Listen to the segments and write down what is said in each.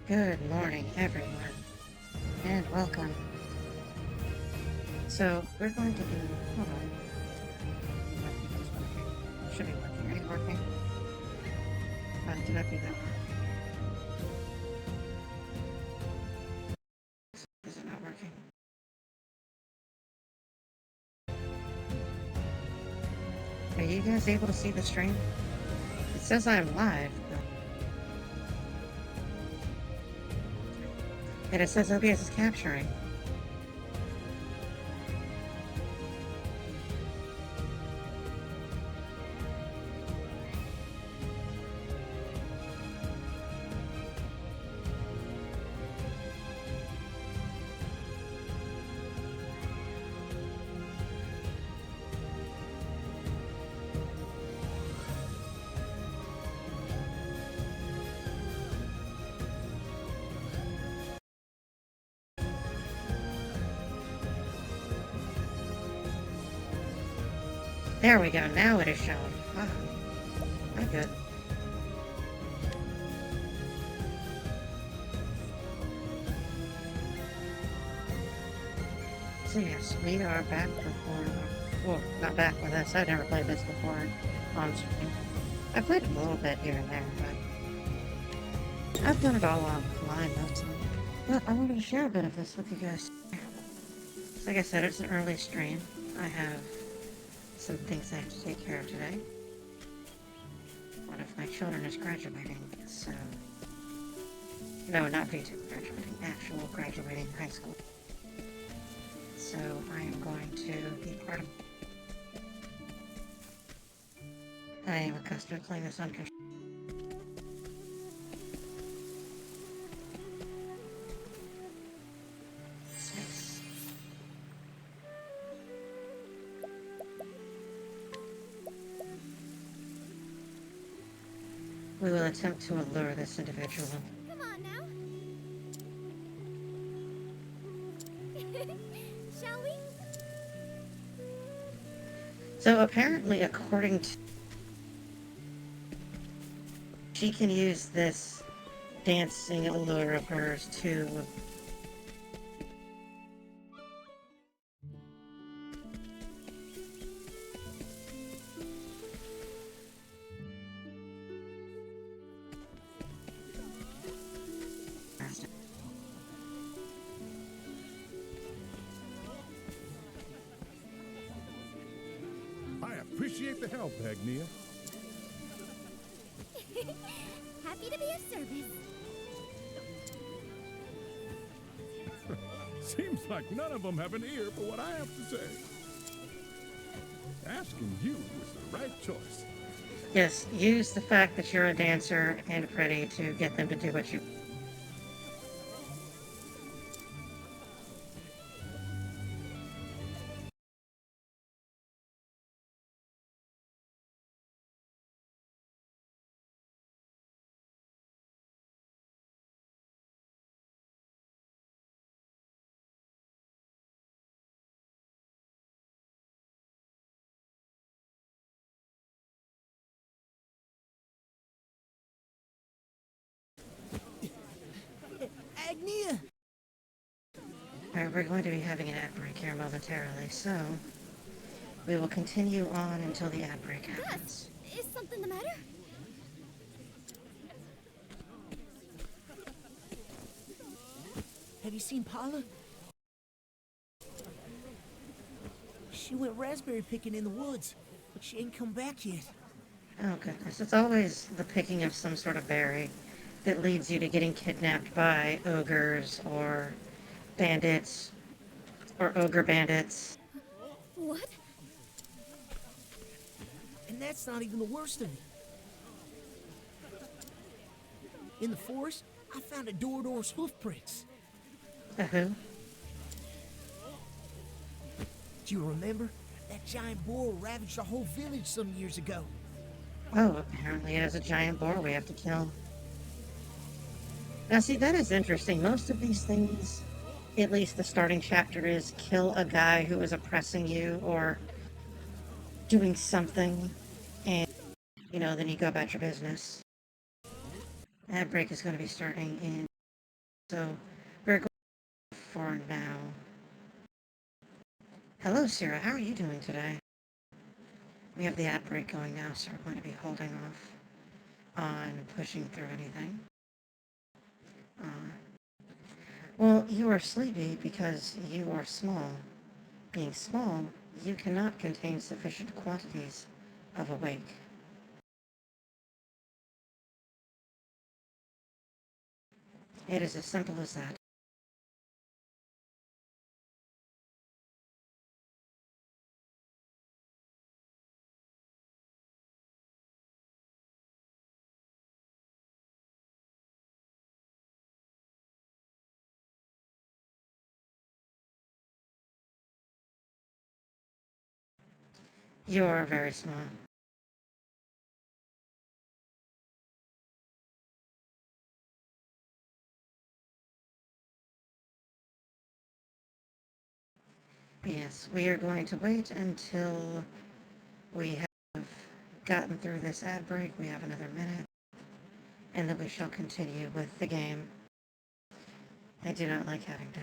Good morning, everyone, and welcome. So, we're going to do. Hold on. I think that's working. Should be working. Are you working? Did I do that? Is it not working? Are you guys able to see the stream? It says I'm live, and it says OBS is capturing. There we go. Now it is showing. Wow. I'm good. So yes, we are back before. Well, not back with us. I've never played this before on stream. I played it a little bit here and there, but I've done it all online mostly. But I wanted to share a bit of this with you guys. So like I said, it's an early stream. I have some things I have to take care of today. One of my children is graduating, so... No, not VTube graduating, actual graduating high school. So I am going to be part of... I am accustomed to playing this on control. We will attempt to allure this individual. Come on now. Shall we? So apparently, according to... She can use this dancing allure of hers to... I appreciate the help, Agnia. Happy to be of service. Seems like none of them have an ear for what I have to say. Asking you was the right choice. Yes, use the fact that you're a dancer and pretty to get them to do what you... Agnia! Alright, we're going to be having an ad break here momentarily, so... We will continue on until the ad break happens. Is something the matter? Have you seen Paula? She went raspberry picking in the woods, but she ain't come back yet. Oh goodness, it's always the picking of some sort of berry that leads you to getting kidnapped by ogres or bandits or ogre bandits. What? And that's not even the worst of it. In the forest, I found a Dorador's hoof prints. A who? Do you remember? That giant boar ravaged our whole village some years ago. Oh, apparently it is a giant boar we have to kill. Now see, that is interesting. Most of these things, at least the starting chapter is kill a guy who is oppressing you or doing something, and, you know, then you go about your business. Ad break is going to be starting in So we're going for now. Hello, Sarah. How are you doing today? We have the ad break going now, so we're going to be holding off on pushing through anything. Well, you are sleepy because you are small. Being small, you cannot contain sufficient quantities of awake. It is as simple as that. You are very small. Yes, we are going to wait until we have gotten through this ad break. We have another minute, and then we shall continue with the game. I do not like having to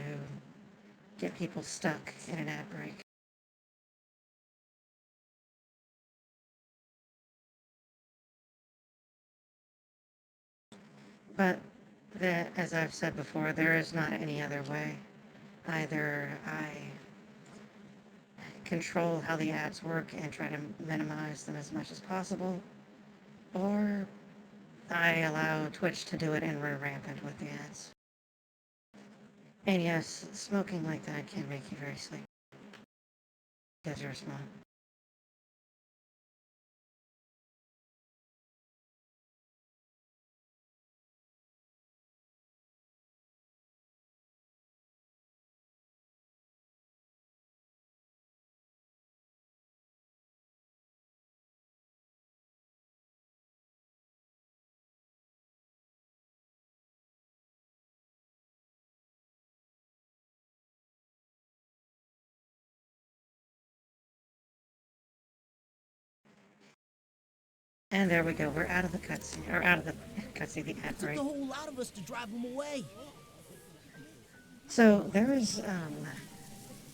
get people stuck in an ad break. But as I've said before, there is not any other way. Either I control how the ads work and try to minimize them as much as possible, or I allow Twitch to do it and run rampant with the ads. And yes, smoking like that can make you very sleepy because you're small. And there we go. We're out of the cutscene, or out of the cutscene, the ad It took break. the whole lot of us to drive them away. So there is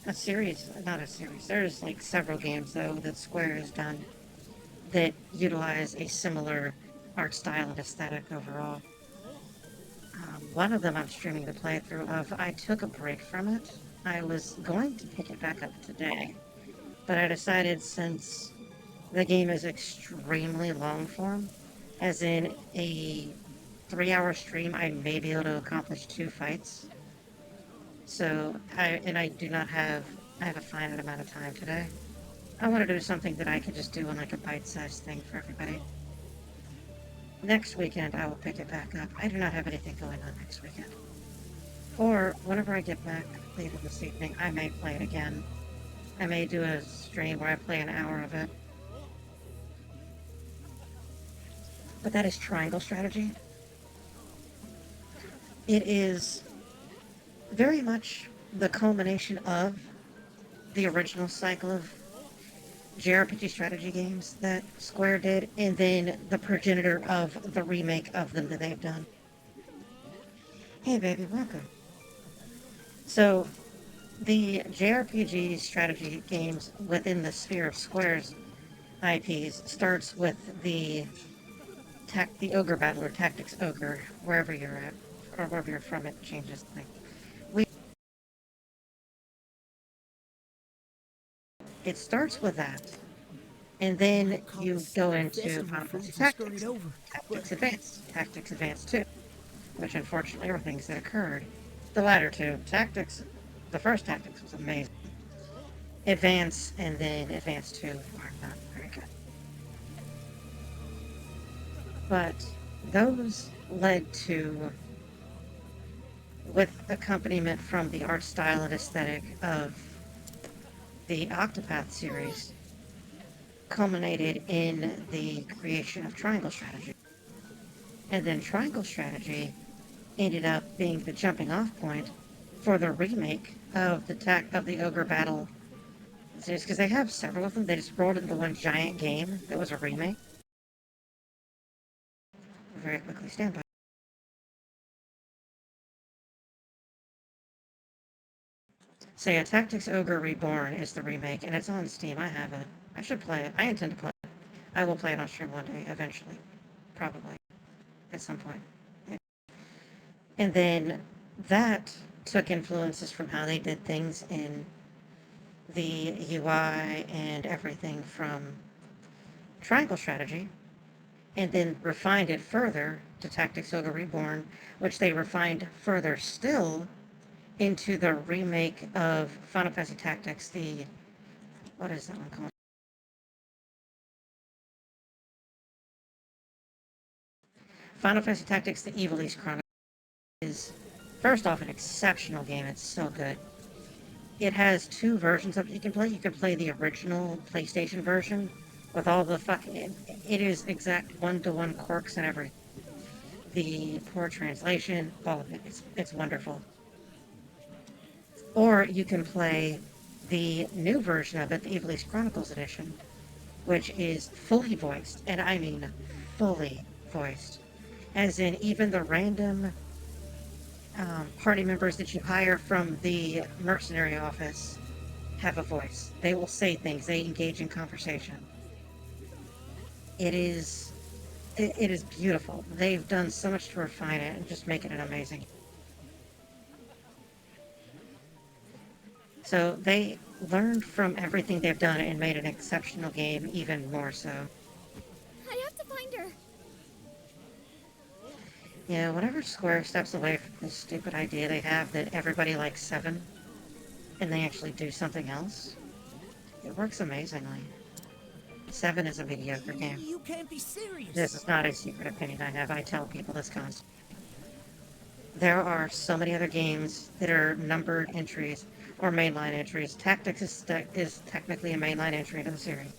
a series, not a series. There's like several games though that Square has done that utilize a similar art style and aesthetic overall. One of them I'm streaming the playthrough of. I took a break from it. I was going to pick it back up today, but I decided since the game is extremely long form, as in a 3-hour stream, I may be able to accomplish 2 fights. So, I do not have, I have a finite amount of time today. I want to do something that I could just do in like a bite-sized thing for everybody. Next weekend, I will pick it back up. I do not have anything going on next weekend. Or, whenever I get back later this evening, I may play it again. I may do a stream where I play an hour of it. But that is Triangle Strategy. It is very much the culmination of the original cycle of JRPG strategy games that Square did, and then the progenitor of the remake of them that they've done. Hey baby, welcome. So, the JRPG strategy games within the sphere of Square's IPs starts with the Ogre Battle or Tactics Ogre, wherever you're at, or wherever you're from, it changes things. It starts with that, and then you go into Final Fantasy Tactics, Tactics Advanced 2, which unfortunately are things that occurred. The latter two, Tactics, the first Tactics was amazing. Advance and then Advance 2 are not very good. But those led to, with accompaniment from the art style and aesthetic of the Octopath series, culminated in the creation of Triangle Strategy. And then Triangle Strategy ended up being the jumping off point for the remake of the Ogre Battle series, because they have several of them. They just rolled into one giant game that was a remake. Very quickly, stand by. So yeah, Tactics Ogre Reborn is the remake, and it's on Steam. I have it. I should play it. I intend to play it. I will play it on stream one day, eventually. Probably. At some point. Yeah. And then that took influences from how they did things in the UI and everything from Triangle Strategy, and then refined it further to Tactics Ogre Reborn, which they refined further still into the remake of Final Fantasy Tactics, the, what is that one called? Final Fantasy Tactics, the Evil East Chronicles is, first off, an exceptional game. It's so good. It has two versions of it you can play. You can play the original PlayStation version with all the fucking, it is exact one-to-one quirks and everything. The poor translation, all of it. It's wonderful. Or you can play the new version of it, the Evil East Chronicles edition, which is fully voiced, and I mean fully voiced. As in, even the random party members that you hire from the mercenary office have a voice. They will say things, they engage in conversation. It is it is beautiful. They've done so much to refine it and just make it an amazing. So they learned from everything they've done and made an exceptional game even more so. I have to find her. Yeah, whenever Square steps away from this stupid idea they have that everybody likes 7, and they actually do something else, it works amazingly. 7 is a mediocre game. You can't be serious. This is not a secret opinion I have. I tell people this constantly. There are so many other games that are numbered entries or mainline entries. Tactics is technically a mainline entry into the series.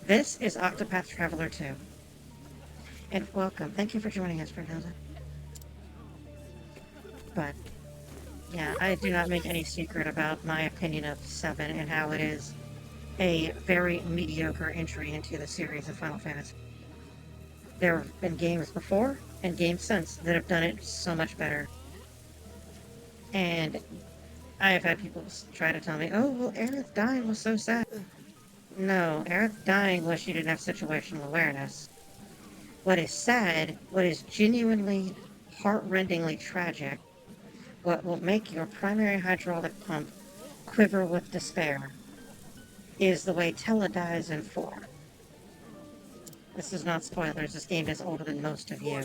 This is Octopath Traveler 2. And welcome. Thank you for joining us, Fernanda. But, yeah, I do not make any secret about my opinion of 7 and how it is a very mediocre entry into the series of Final Fantasy. There have been games before and games since that have done it so much better. And I have had people try to tell me, oh, well, Aerith dying was so sad. No, Aerith dying was she didn't have situational awareness. What is sad, what is genuinely heart-rendingly tragic, what will make your primary hydraulic pump quiver with despair, is the way Tella dies in 4. This is not spoilers, this game is older than most of you.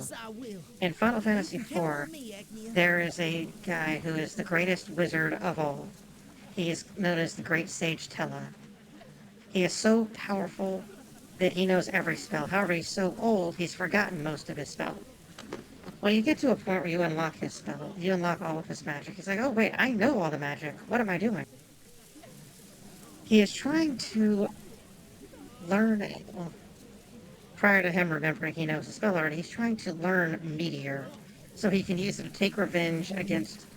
In Final Fantasy IV, there is a guy who is the greatest wizard of all. He is known as the Great Sage Tella. He is so powerful that he knows every spell. However, he's so old, he's forgotten most of his spell. Well, you get to a point where you unlock his spell. You unlock all of his magic. He's like, oh, wait, I know all the magic. What am I doing? He is trying to learn, well, prior to him remembering he knows the spell already, he's trying to learn Meteor so he can use it to take revenge against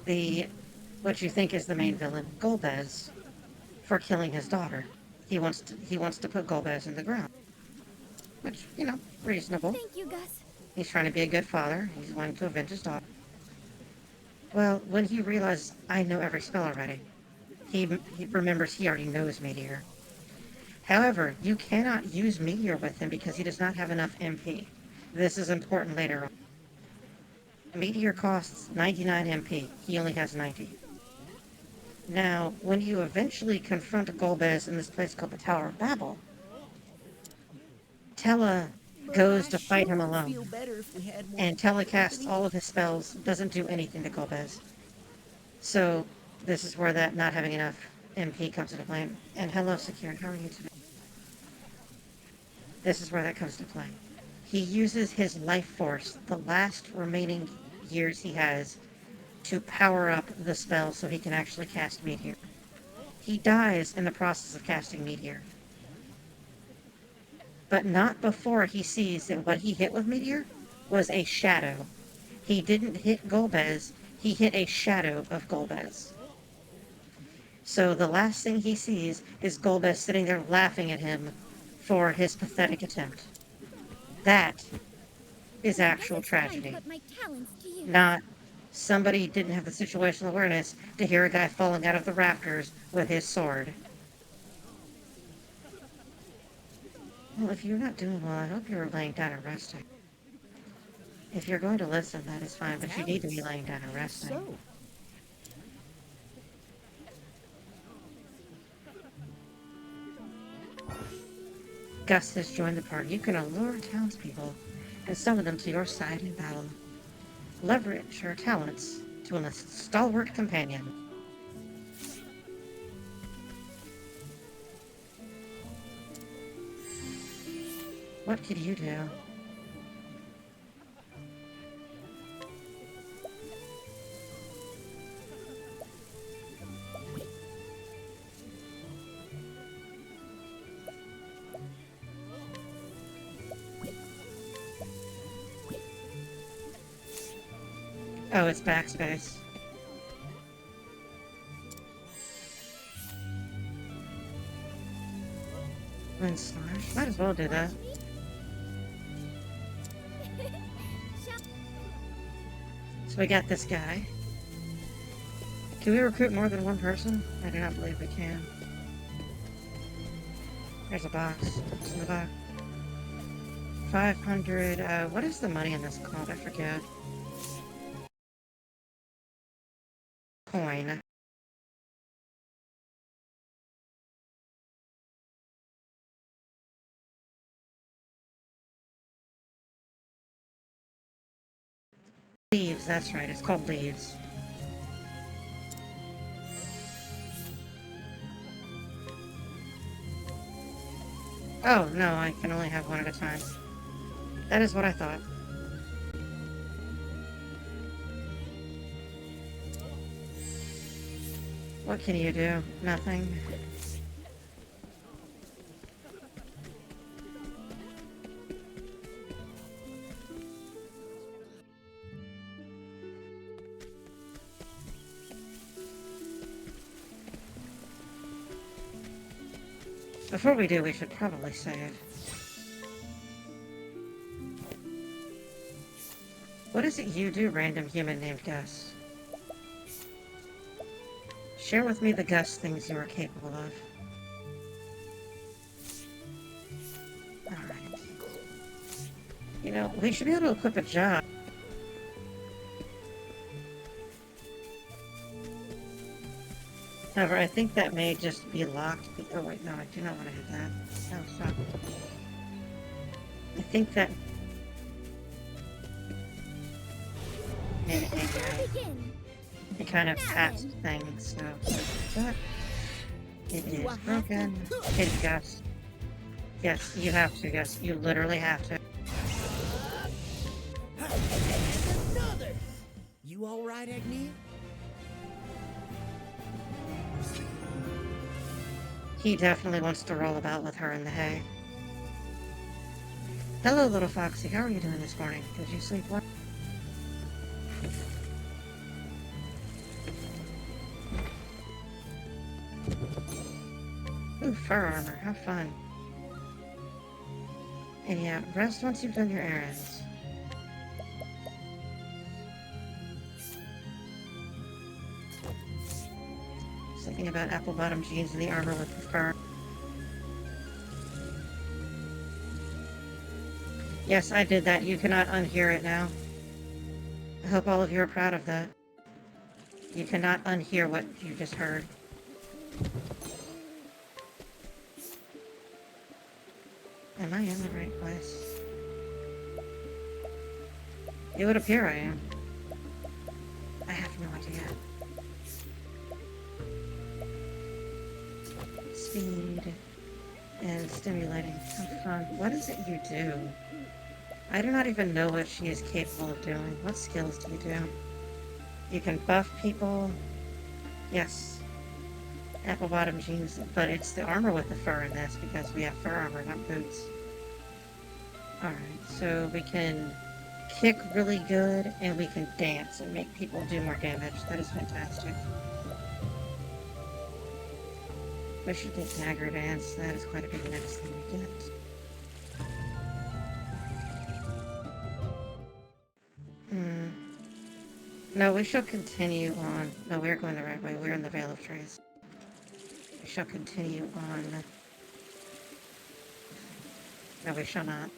the, what you think is the main villain, Golbez, for killing his daughter. He wants to put Golbez in the ground. Which, you know, reasonable. Thank you, Gus. He's trying to be a good father. He's wanting to avenge his daughter. Well, when he realizes, I know every spell already, he remembers he already knows Meteor. However, you cannot use Meteor with him because he does not have enough MP. This is important later on. Meteor costs 99 MP. He only has 90. Now, when you eventually confront Golbez in this place called the Tower of Babel, Tella goes to fight him alone, and Tella casts all of his spells, doesn't do anything to Golbez. So, this is where that not having enough MP comes into play. And hello, Secure, how are you today? This is where that comes to play. He uses his life force, the last remaining years he has, to power up the spell so he can actually cast Meteor. He dies in the process of casting Meteor. But not before he sees that what he hit with Meteor was a shadow. He didn't hit Golbez, he hit a shadow of Golbez. So the last thing he sees is Golbez sitting there laughing at him for his pathetic attempt. That is actual tragedy, not Somebody didn't have the situational awareness to hear a guy falling out of the rafters with his sword. Well, if you're not doing well, I hope you're laying down and resting. If you're going to listen, that is fine, but you need to be laying down and resting. So, Gus has joined the party. You can allure townspeople and summon them to your side in battle. Leverage your talents to enlist a stalwart companion. What could you do? Oh, it's backspace. Wind slash. Might as well do that. So we got this guy. Can we recruit more than one person? I do not believe we can. There's a box. What's in the box? 500, what is the money in this called? I forget. Coin. Leaves, that's right, it's called leaves. Oh, no, I can only have one at a time. That is what I thought. What can you do? Nothing. Before we do, we should probably save. What is it you do, random human named Gus? Share with me the Gus things you are capable of. Alright. You know, we should be able to equip a job. However, I think that may just be locked. Oh wait, no, I do not want to hit that. No, stop. I think that... It kind of patched things, so... That. It is broken. Hit Gus. Yes, you have to, Gus. You literally have to. another! You alright, Agnew? He definitely wants to roll about with her in the hay. Hello, little Foxy. How are you doing this morning? Did you sleep well? Ooh, fur armor. How fun. And yeah, rest once you've done your errands. Thinking about apple-bottom jeans and the armor with the fur. Yes, I did that. You cannot unhear it now. I hope all of you are proud of that. You cannot unhear what you just heard. Am I in the right place? It would appear I am. I have no idea. Speed and stimulating. How fun. What is it you do? I do not even know what she is capable of doing. What skills do you do? You can buff people. Yes. Apple bottom jeans, but it's the armor with the fur in this because we have fur armor, not boots. Alright, so we can kick really good and we can dance and make people do more damage. That is fantastic. We should get dagger dance. That is quite a big next thing we get. No, we shall continue on. No, we're going the right way. We're in the Vale of Trees. We shall continue on. No, we shall not.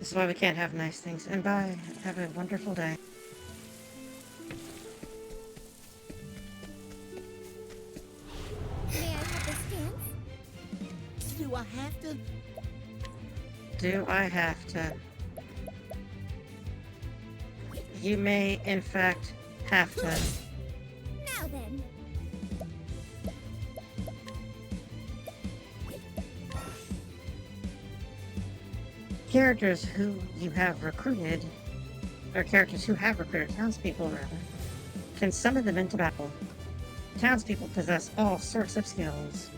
This is why we can't have nice things. And bye. Have a wonderful day. May I have this dance? Do I have to? Do I have to? You may, in fact, have to. Now then. Characters who you have recruited, or characters who have recruited, townspeople rather, can summon them into battle. Townspeople possess all sorts of skills.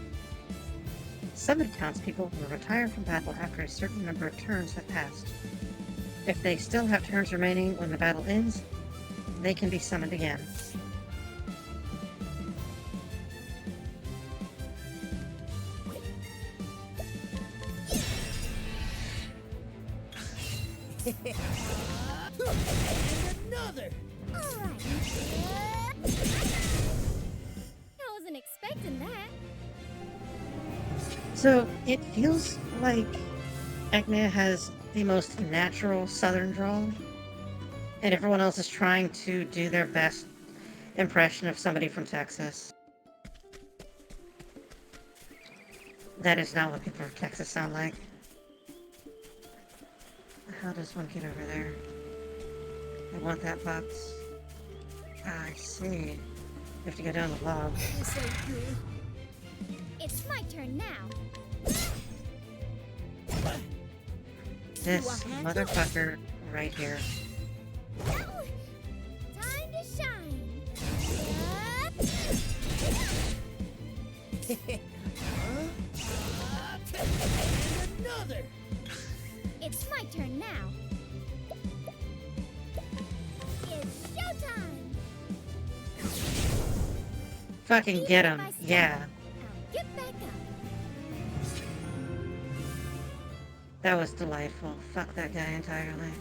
Summoned townspeople will retire from battle after a certain number of turns have passed. If they still have turns remaining when the battle ends, they can be summoned again. And another! Alright. I wasn't expecting that. So, it feels like Agnia has the most natural southern drawl, and everyone else is trying to do their best impression of somebody from Texas. That is not what people from Texas sound like. How does one get over there? I want that box. Ah, I see. You have to go down the log. This ain't good. It's my turn now. This motherfucker right here. Now, time to shine. And another! It's my turn now. It's showtime. Fucking get him. Yeah. I'll get back up. That was delightful. Fuck that guy entirely.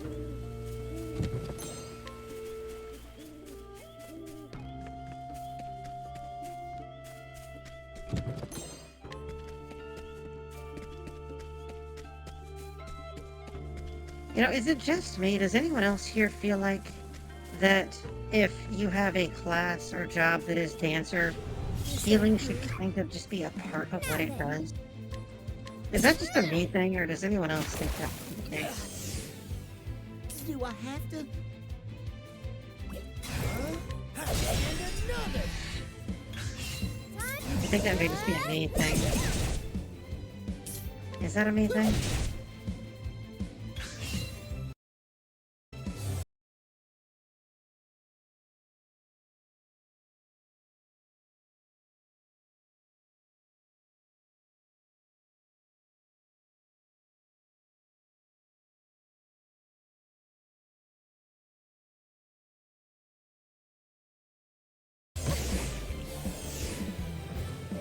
You know, is it just me? Does anyone else here feel like that if you have a class or job that is dancer, healing should kind of just be a part of what it does? Is that just a me thing, or does anyone else think that's the case? Do I have to? And another! I think that may just be a me thing. Is that a me thing?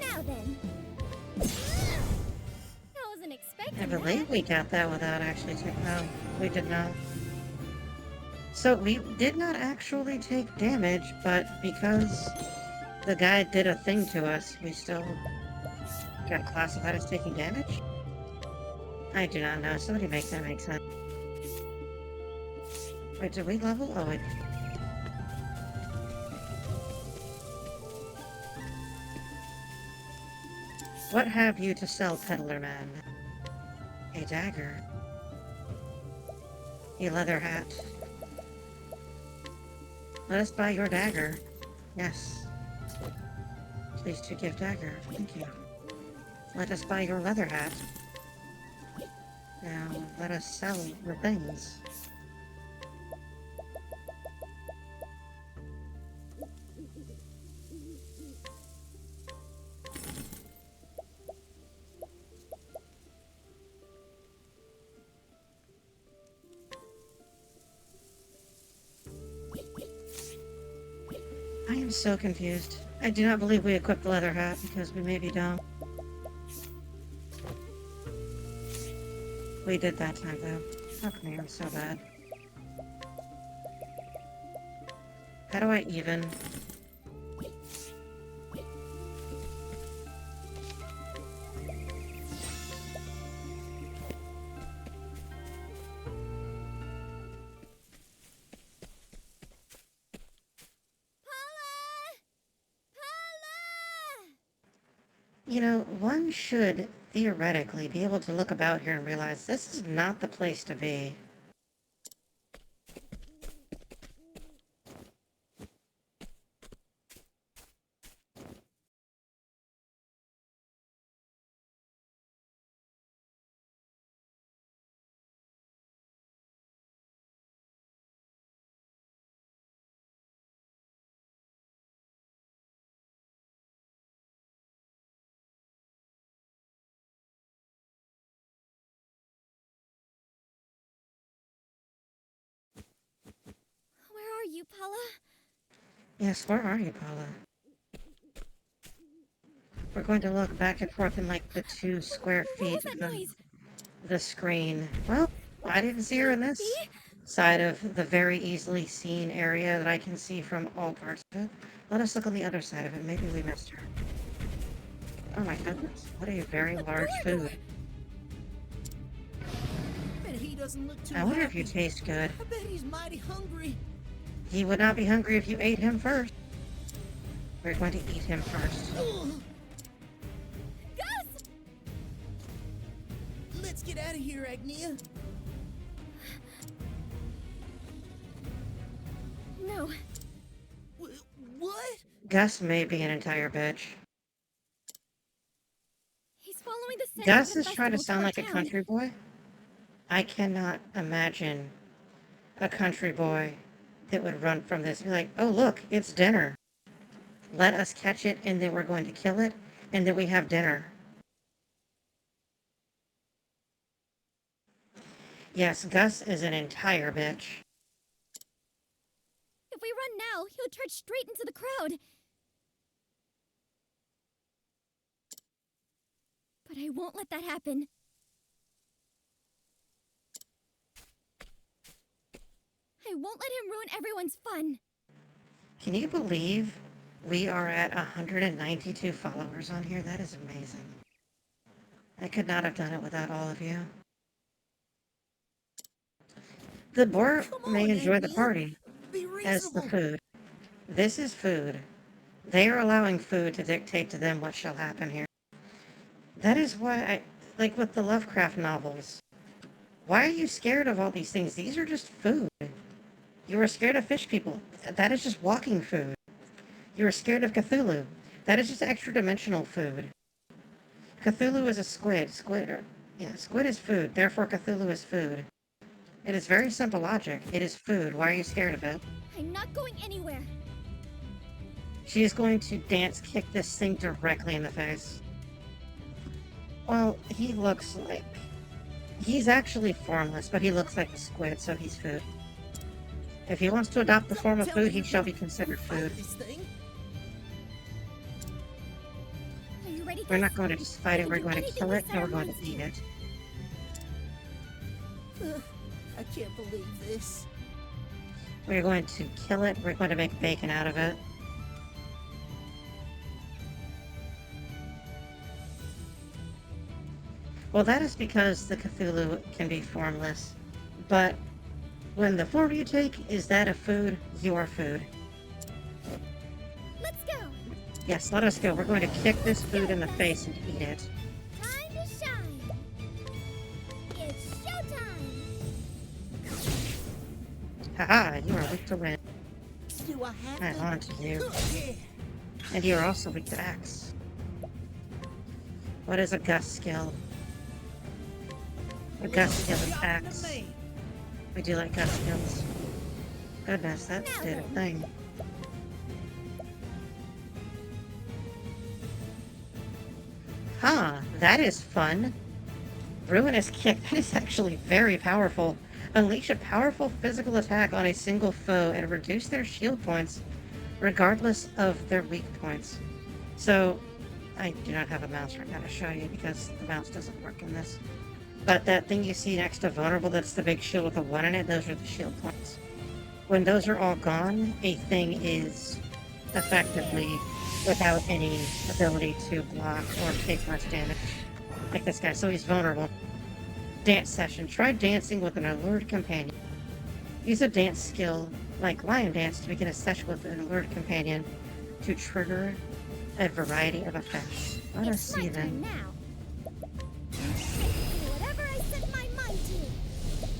Now then. I wasn't expecting I that. believe we got that without actually taking... No, we did not. So we did not actually take damage, but because the guy did a thing to us, we still got classified as taking damage? I do not know. Somebody make that make sense. Wait, did we level? Oh, wait. What have you to sell, peddler man? A dagger. A leather hat. Let us buy your dagger. Yes. Please to give dagger. Thank you. Let us buy your leather hat. Now, let us sell the things. I am so confused. I do not believe we equipped the leather hat because we maybe don't. We did that time though. Fuck me, I'm so bad. How do I even? Paula! Paula! You know, one should theoretically be able to look about here and realize this is not the place to be. Where are you, Paula? Yes, where are you, Paula? We're going to look back and forth in like the 2 square What feet was that of noise? the screen. Well, I didn't see her in this See? side of the very easily seen area that I can see from all parts of it. Let us look on the other side of it. Maybe we missed her. Oh my goodness, what a very large Adorable. food. Bet he doesn't look too I wonder if you happy. taste good. I bet he's mighty hungry. He would not be hungry if you ate him first. We're going to eat him first. Ugh. Gus! Let's get out of here, Agnia. No. What? Gus may be an entire bitch. He's following the scent Gus of the is trying to festival sound toward like a town. country boy. I cannot imagine a country boy that would run from this. Be like, oh look, it's dinner. Let us catch it, and then we're going to kill it, and then we have dinner. Yes, Gus is an entire bitch. If we run now, he'll charge straight into the crowd. But I won't let that happen. I won't let him ruin everyone's fun. Can you believe we are at 192 followers on here? That is amazing. I could not have done it without all of you. The boar Come may on, enjoy the Agnia. party Be as the reasonable. food. This is food. They are allowing food to dictate to them what shall happen here. That is why I, like with the Lovecraft novels, why are you scared of all these things? These are just food. You are scared of fish people. That is just walking food. You are scared of Cthulhu. That is just extra dimensional food. Cthulhu is a squid. Squid is food. Therefore, Cthulhu is food. It is very simple logic. It is food. Why are you scared of it? I'm not going anywhere. She is going to dance kick this thing directly in the face. Well, he looks like... He's actually formless, but he looks like a squid, so he's food. If he wants to adopt the form of Tell me food, he you're shall be gonna considered fight food. this thing. Are you ready, We're Gus? not going to just fight it, we're Do going to anything kill we it, set and our we're going to minds eat to. it. I can't believe this. We're going to kill it, we're going to make bacon out of it. Well, that is because the Cthulhu can be formless. But when the form you take is that of food, you are food. Let's go. Yes, let us go. We're going to kick this food in the face and eat it. Time to shine. It's showtime. Haha, you are weak to wind. Do I have I to? on to you. Yeah. And you are also weak to axe. What is a Gus skill? A Gus skill is axe. We do like Gus skills. Goodness, that did a thing. Huh, that is fun. Ruinous Kick, that is actually very powerful. Unleash a powerful physical attack on a single foe and reduce their shield points, regardless of their weak points. So, I do not have a mouse right now to show you because the mouse doesn't work in this. But that thing you see next to vulnerable, that's the big shield with a 1 in it, those are the shield points. When those are all gone, a thing is effectively without any ability to block or take much damage. Like this guy, so he's vulnerable. Dance session. Try dancing with an allured companion. Use a dance skill like lion dance to begin a session with an allured companion to trigger a variety of effects. Let us It's my see turn then. now. I can do whatever I set my mind to.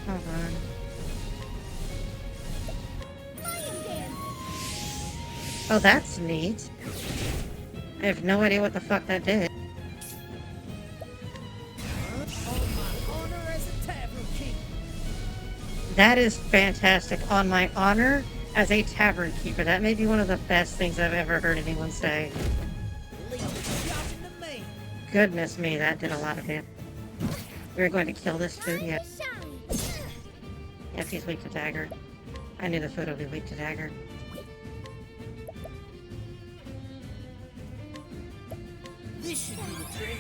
Hold on. Lion dance. Oh, that's neat. I have no idea what the fuck that did. On my honor as a tavern king. That is fantastic. On my honor as a tavern keeper. That may be one of the best things I've ever heard anyone say. Leave the shop in the man. Goodness me, that did a lot of damage. We're going to kill this food, Time yeah. to shine. Yes, he's weak to dagger. I knew the food would be weak to dagger. This should do the trick.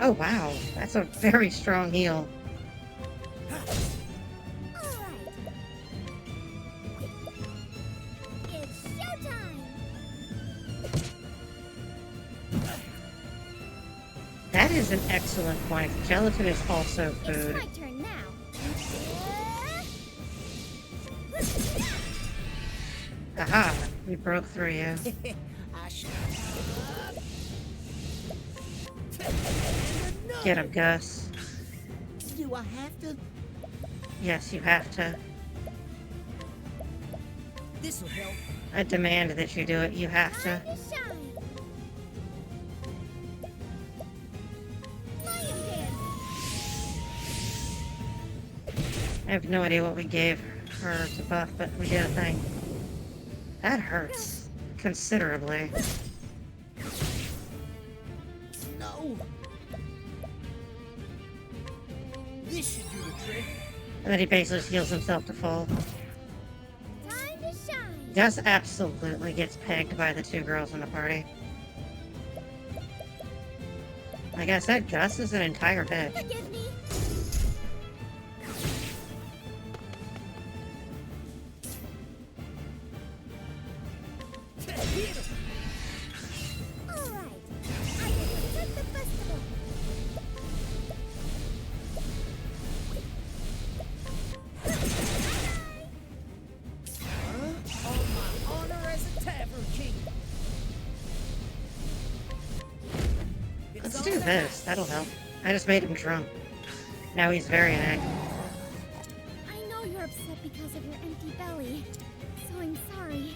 Oh wow, that's a very strong heal. All right. It's showtime. That is an excellent point. Gelatin is also It's food. my turn now. Aha, we broke through you. I should. Get him, Gus. Do I have to? Yes, you have to. This'll help. I demand that you do it. You have to. Time to shine. Lion dance. I have no idea what we gave her to buff, but we did a thing. That hurts considerably. No. This should do the trick. And then he basically heals himself to full. Time to shine. Gus absolutely gets pegged by the two girls in the party. Like I said, Gus is an entire bitch. Forgive me. Hit him. All right. I will present the festival. On my honor as a tavern king. Let's do this. That'll help. I just made him drunk. Now he's very angry. I know you're upset because of your empty belly, so I'm sorry.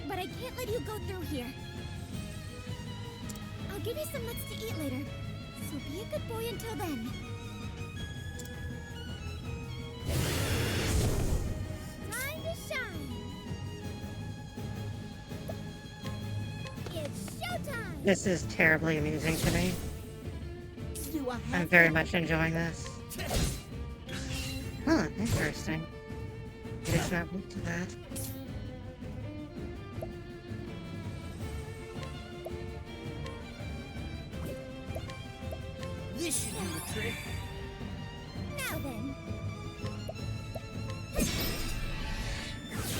But I can't let you go through here. I'll give you some nuts to eat later, so be a good boy until then. Time to shine. It's showtime. This is terribly amusing to me. Do I have I'm very much enjoying this. Huh, interesting. It is not weak to that. This should do the trick. Now then.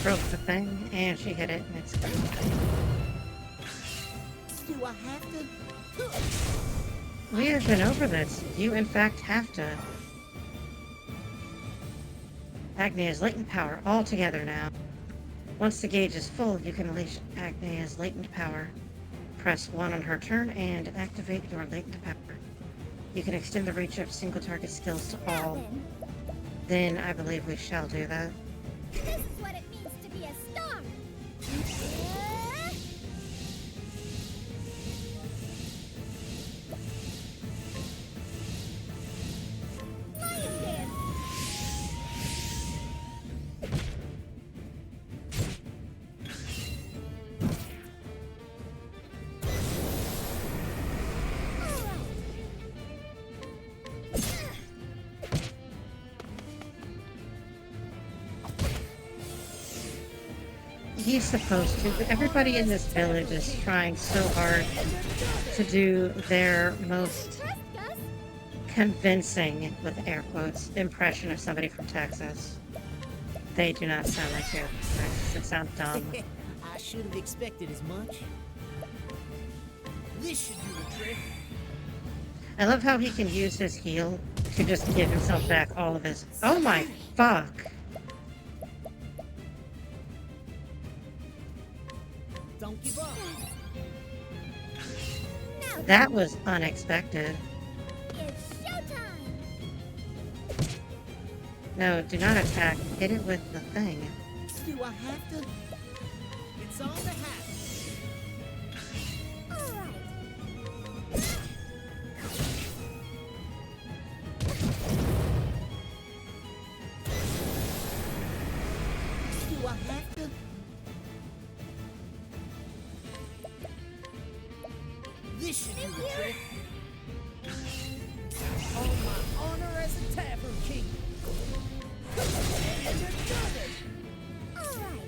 Broke the thing, and she hit it, and it's good. Do I have to? We have been over this. You, in fact, have to. Agnia's latent power all together now. Once the gauge is full, you can unleash Agnia's latent power. Press 1 on her turn and activate your latent power. You can extend the reach of single target skills to Now all. then. Then I believe we shall do that. This is what it means to be a star. Lion dance. All right. he's supposed to, but everybody in this village is trying so hard to do their most Trust Gus. convincing, with air quotes, impression of somebody from Texas. They do not sound like they're from Texas. It sounds dumb. I should have expected as much. This should do the trick. I love how he can use his heal to just give himself back all of his... Oh my fuck! Don't give up. Now That was unexpected. it's showtime. No, do not attack. Hit it with the thing. Do I have to? It's on the hat. All right. Do I have to? This should do the trick. On my honor as a tavern king. And another. All right.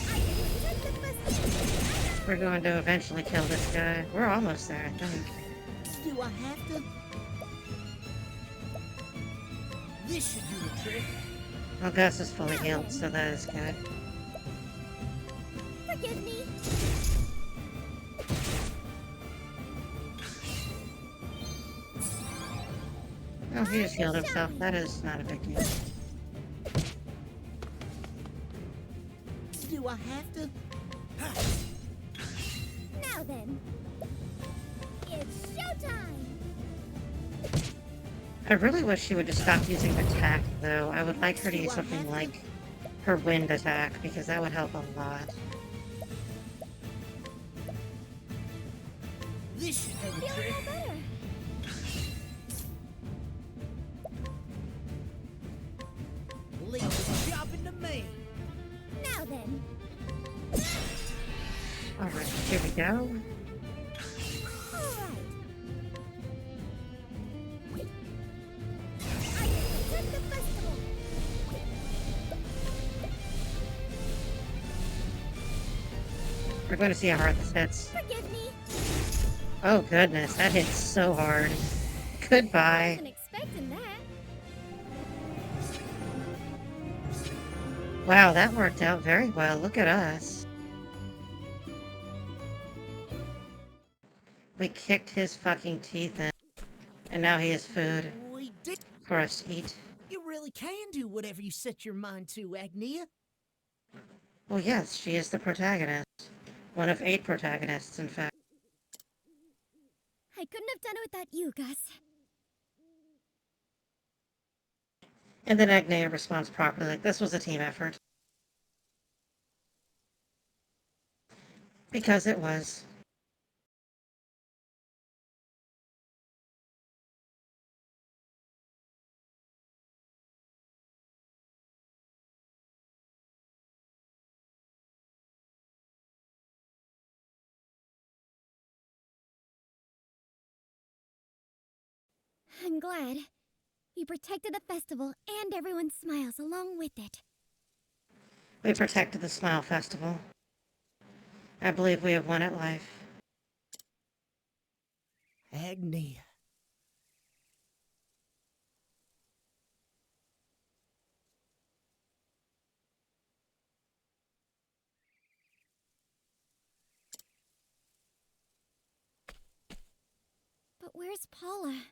I can protect the festival. We're going to eventually kill this guy. We're almost there, I think. Do I have to? This should do the trick. Well, Gus is fully healed, so that is good. Forgive me. Oh, he just healed himself. That is not a big deal. Do I have to? Now then. It's showtime. I really wish she would just stop using attack, though. I would like her to use something like her wind attack, because that would help a lot. This should do the Feeling trick. all better. Leave the job in the main. Now then. Alright, here we go. All right. I can protect the festival. We're going to see how hard this hits. Forgive me. Oh goodness, that hits so hard. Goodbye. Wasn't expecting that. Wow, that worked out very well. Look at us. We kicked his fucking teeth in. And now he has food We did. for us to eat. You really can do whatever you set your mind to, Agnia. Well, yes, she is the protagonist. One of 8 protagonists, in fact. I couldn't have done it without you, Gus. And then Agnea responds properly, like this was a team effort. Because it was. I'm glad. We protected the festival and everyone's smiles along with it. We protected the Smile Festival. I believe we have won at life. Agnia. But where's Paula?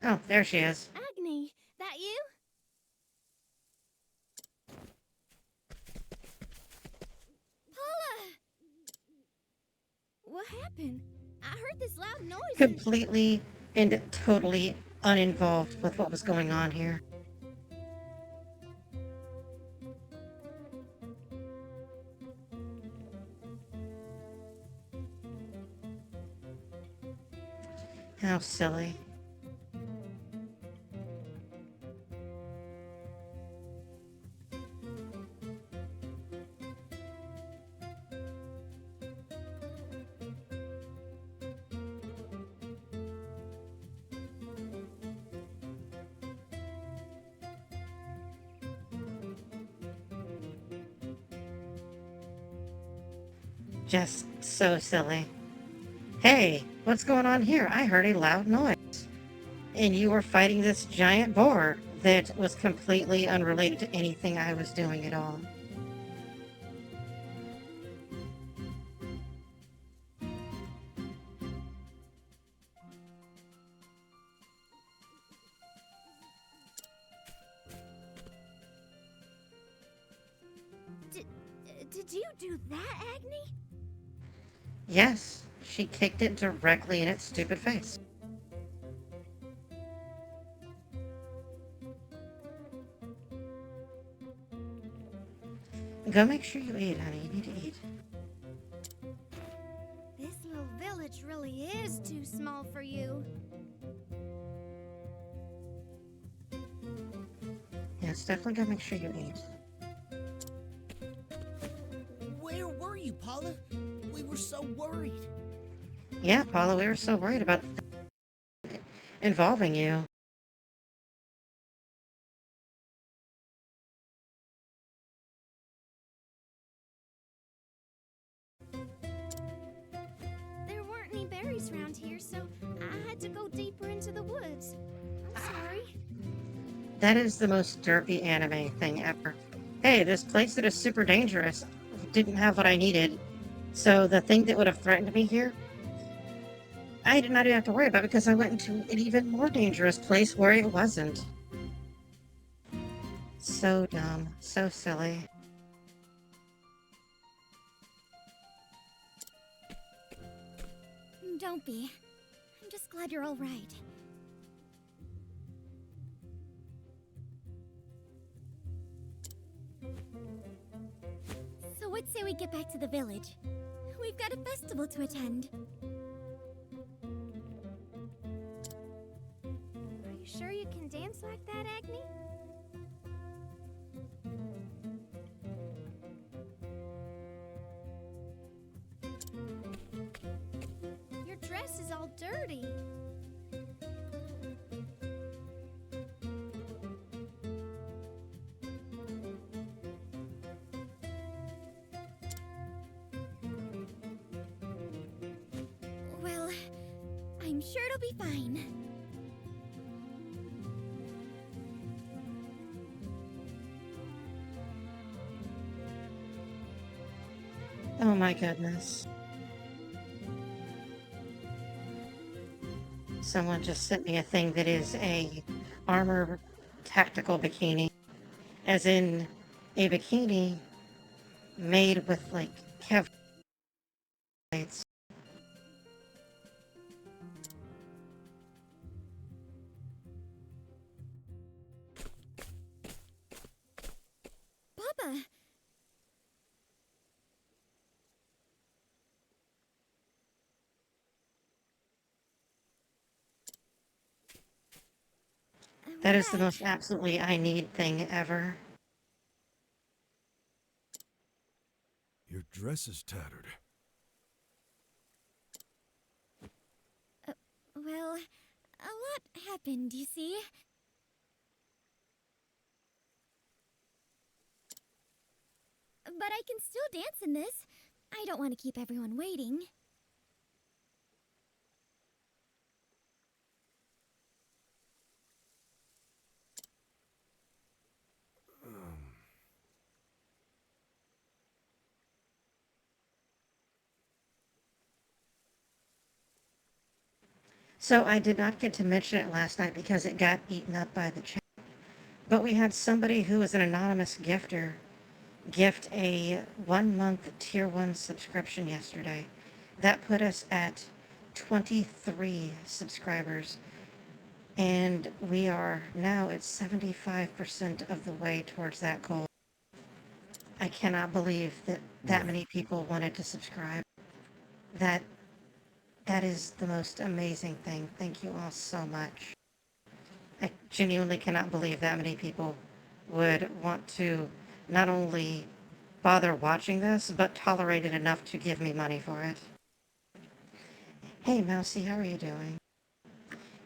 Oh, there she is. Agni, that you? Paula! What happened? I heard this loud noise and... Completely and totally uninvolved with what was going on here. How silly. Just so silly. Hey, what's going on here? I heard a loud noise. And you were fighting this giant boar that was completely unrelated to anything I was doing at all. Did you do that, Agni? Yes, she kicked it directly in its stupid face. Go make sure you eat, honey. You need to eat. This little village really is too small for you. Yes, definitely go make sure you eat. Where were you, Paula? We were so worried. Yeah, Paula, we were so worried about involving you. There weren't any berries around here, so I had to go deeper into the woods. I'm sorry. That is the most derpy anime thing ever. Hey, this place that is super dangerous didn't have what I needed. So the thing that would have threatened me here, I did not even have to worry about because I went into an even more dangerous place where it wasn't. So dumb. So silly. Don't be. I'm just glad you're all right. So what say we get back to the village? We've got a festival to attend. Are you sure you can dance like that, Agni? Your dress is all dirty. Well, I'm sure it'll be fine. Oh my goodness. Someone just sent me a thing that is a armor tactical bikini. As in a bikini made with like Kevlar plates. Baba! That We're is the back. most absolutely I need thing ever. Your dress is tattered. Well, a lot happened, you see. But I can still dance in this. I don't want to keep everyone waiting. So I did not get to mention it last night because it got eaten up by the chat. But we had somebody who was an anonymous gifter gift a 1 month tier 1 subscription yesterday. That put us at 23 subscribers. And we are now at 75% of the way towards that goal. I cannot believe that that many people wanted to subscribe. That is the most amazing thing. Thank you all so much. I genuinely cannot believe that many people would want to not only bother watching this, but tolerate it enough to give me money for it. Hey, Mousy, how are you doing?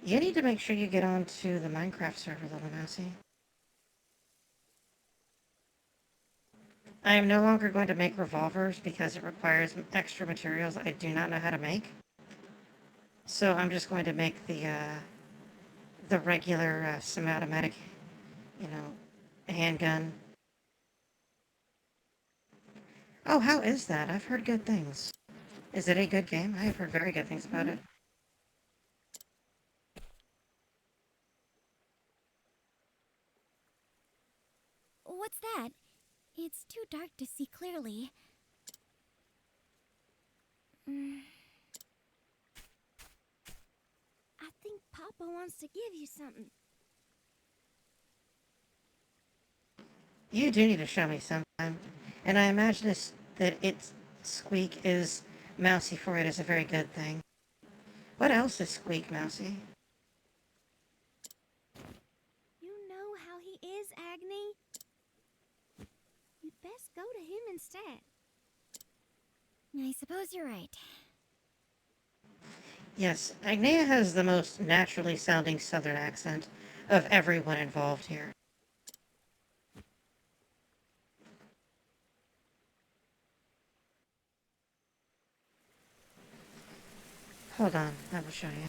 You need to make sure you get on to the Minecraft server, little Mousy. I am no longer going to make revolvers because it requires extra materials I do not know how to make. So I'm just going to make the regular semi-automatic, you know, handgun. Oh, how is that? I've heard good things. Is it a good game? I have heard very good things about it. What's that? It's too dark to see clearly. I think Papa wants to give you something. You do need to show me sometime. And I imagine that its squeak is mousy for it is a very good thing. What else is squeak mousy? You know how he is, Agni. You'd best go to him instead. I suppose you're right. Yes, Agnea has the most naturally sounding southern accent of everyone involved here. Hold on, I will show you.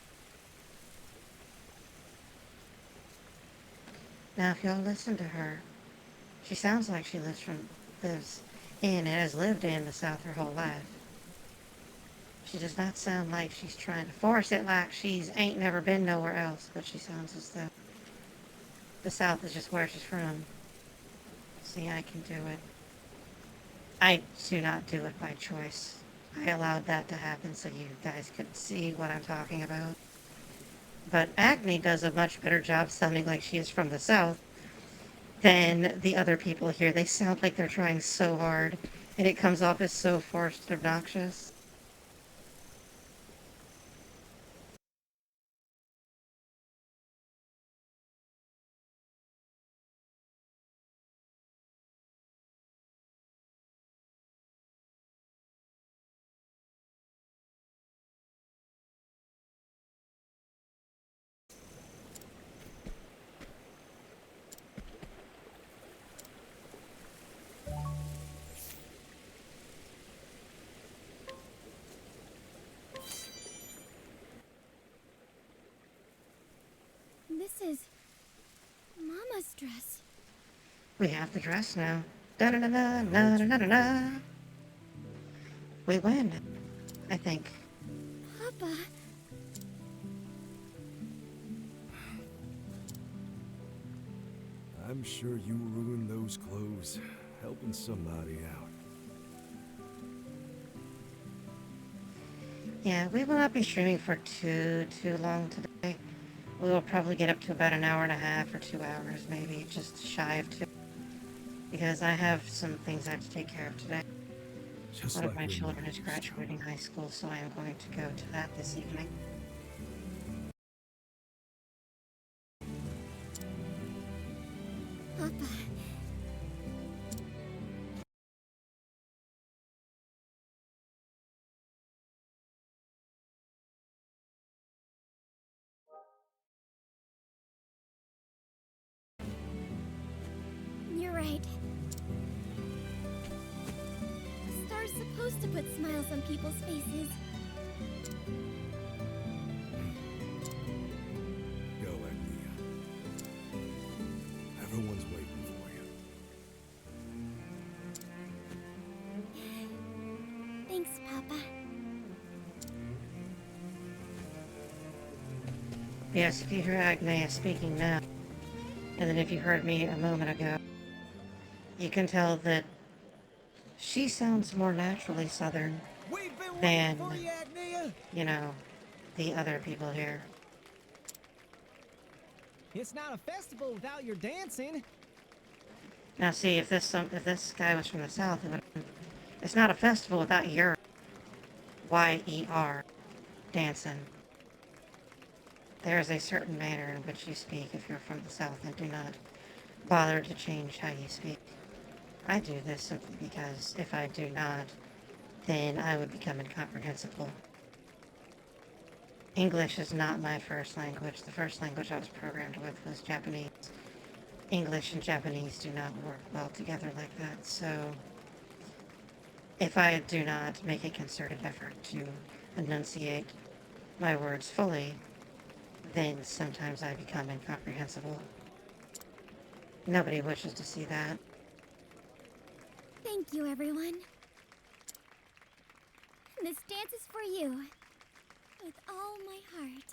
Now, if you'll listen to her, she sounds like she lives in and has lived in the South her whole life. She does not sound like she's trying to force it like she's ain't never been nowhere else, but she sounds as though the South is just where she's from. See, I can do it. I do not do it by choice. I allowed that to happen so you guys could see what I'm talking about. But Agni does a much better job sounding like she is from the South than the other people here. They sound like they're trying so hard, and it comes off as so forced and obnoxious. This is Mama's dress. We have the dress now. Da-da-da-da, da-da-da-da-da. We win, I think. Papa. I'm sure you ruined those clothes, helping somebody out. Yeah, we will not be streaming for too long today. We will probably get up to about an hour and a half or 2 hours, maybe, just shy of 2. Because I have some things I have to take care of today. Just One of like my your children mother is used to. graduating high school, so I am going to go to that this evening. Papa. You're right. A star's supposed to put smiles on people's faces. Go, Agnia. Everyone's waiting for you. Thanks, Papa. Yes, if you hear Agnes speaking now, and then if you heard me a moment ago, you can tell that she sounds more naturally southern We've been waiting for than, you, Agnia. you know, the other people here. It's not a festival without your dancing. Now see, if this guy was from the South, it's not a festival without your Y-E-R dancing. There is a certain manner in which you speak if you're from the South, and do not bother to change how you speak. I do this simply because if I do not, then I would become incomprehensible. English is not my first language. The first language I was programmed with was Japanese. English and Japanese do not work well together like that, so if I do not make a concerted effort to enunciate my words fully, then sometimes I become incomprehensible. Nobody wishes to see that. Thank you, everyone. This dance is for you. With all my heart.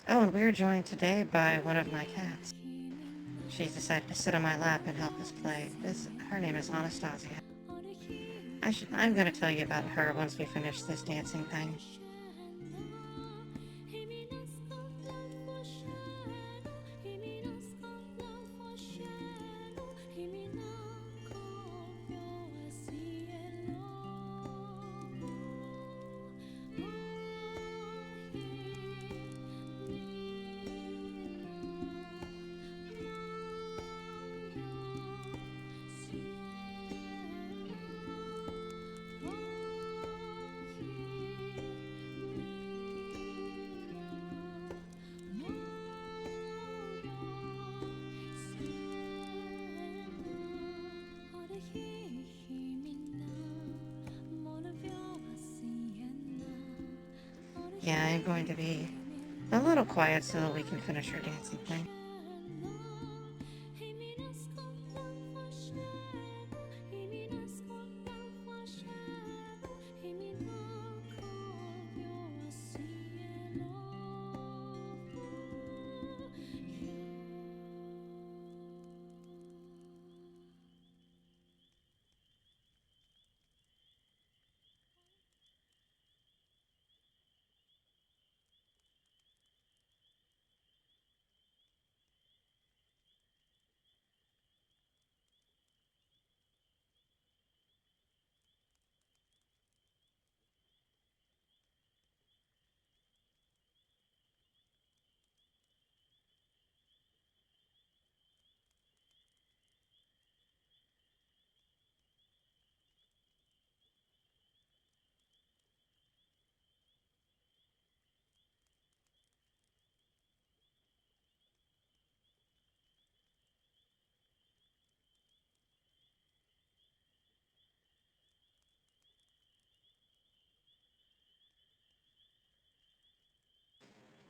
Oh, and we're joined today by one of my cats. She's decided to sit on my lap and help us play. Her name is Anastasia. I'm going to tell you about her once we finish this dancing thing. Yeah, I'm going to be a little quiet so that we can finish our dancing thing.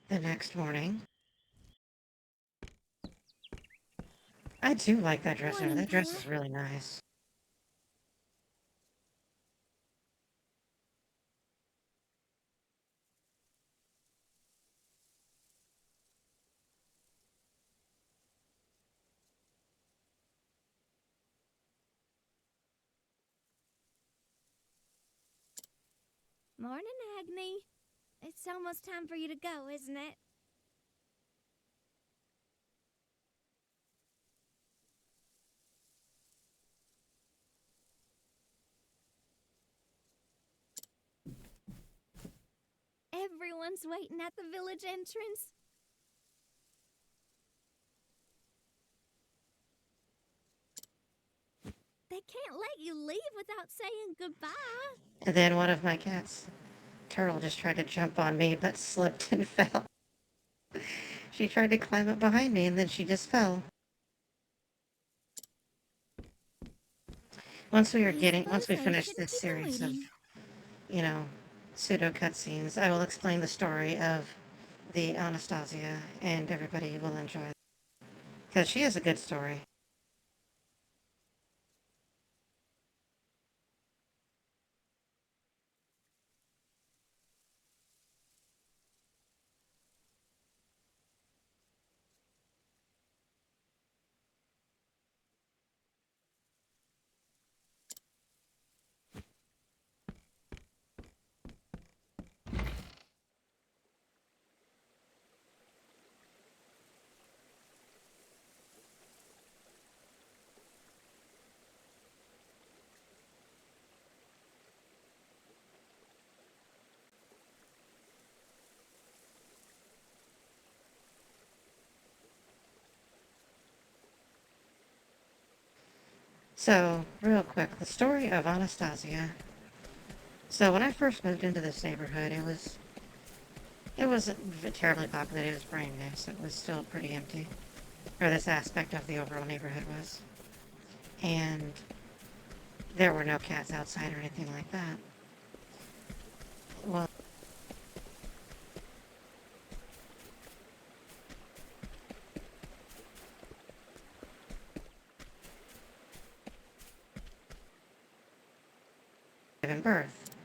The next morning, I do like that dress. Morning, That dress Bella. is really nice. Morning, Agni. It's almost time for you to go, isn't it? Everyone's waiting at the village entrance. They can't let you leave without saying goodbye. And then one of my cats, Turtle, just tried to jump on me but slipped and fell. She tried to climb up behind me and then she just fell. Once we I finish shouldn't this keep them series of, waiting. you know, pseudo cutscenes, I will explain the story of the Anastasia and everybody will enjoy it. Because she has a good story. So, real quick, the story of Anastasia. So when I first moved into this neighborhood, it wasn't terribly populated. It was brand new, so it was still pretty empty. Or this aspect of the overall neighborhood was. And there were no cats outside or anything like that. Well, given birth.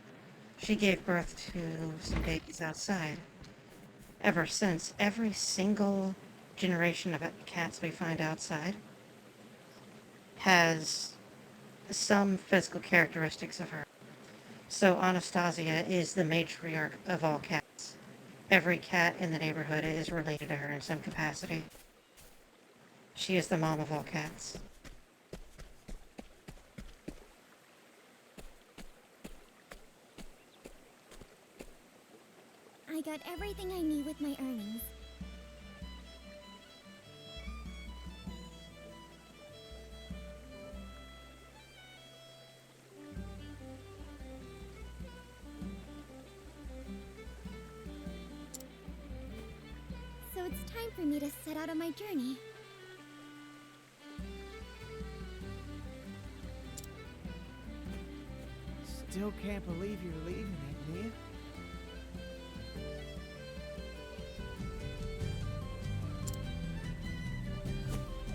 She gave birth to some babies outside. Ever since, every single generation of cats we find outside has some physical characteristics of her. So Anastasia is the matriarch of all cats. Every cat in the neighborhood is related to her in some capacity. She is the mom of all cats. I got everything I need with my earnings. So it's time for me to set out on my journey. Still can't believe you're leaving, Agnia.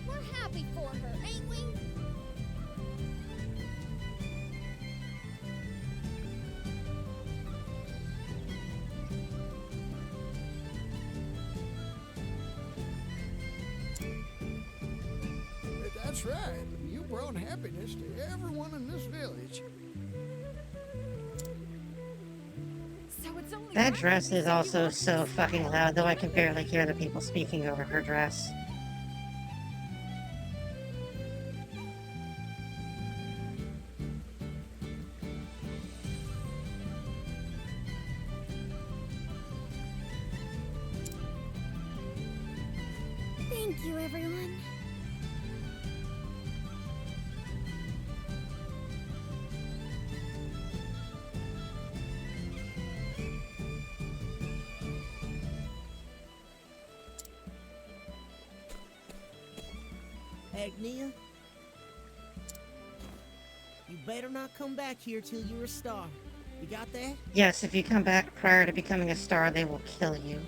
We're happy for her, ain't we? That's right. You brought happiness to everyone in this village. So it's only That right dress we is send you also off to so the fucking sky. loud, though I can barely hear the people speaking over her dress. Thank you, everyone. Agnia, you better not come back here till you're a star. You got that? Yes, if you come back prior to becoming a star, they will kill you.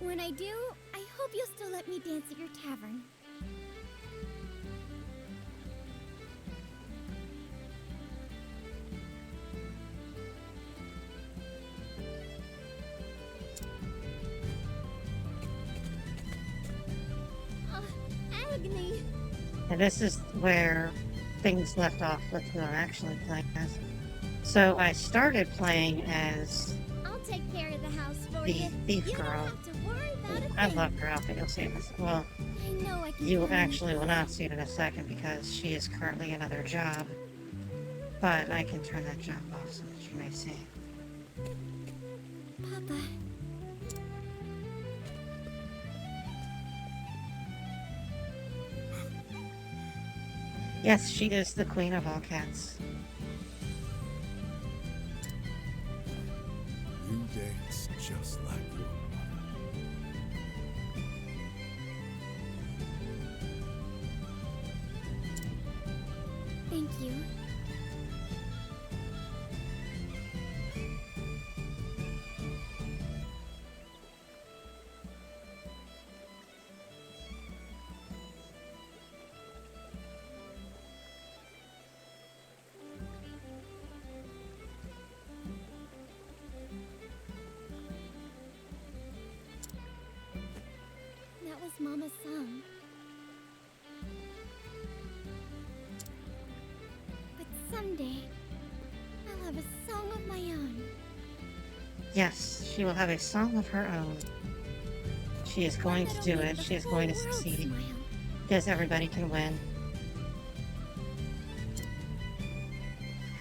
When I do, I hope you'll still let me dance at your tavern. Agni! And this is where things left off with who I'm actually playing as. So I started playing as I'll take care of the house for the you. thief You don't girl. have to worry about a thing. I love her outfit, you'll see it. Well, I know I can you count on actually will not see it in a second because she is currently another job. But I can turn that job off so that you may see. Papa. Yes, she is the queen of all cats. You dance just like your mother. Thank you. That was Mama's song. But someday, I'll have a song of my own. Yes, she will have a song of her own. She is going to do it. She is going to succeed. Because everybody can win.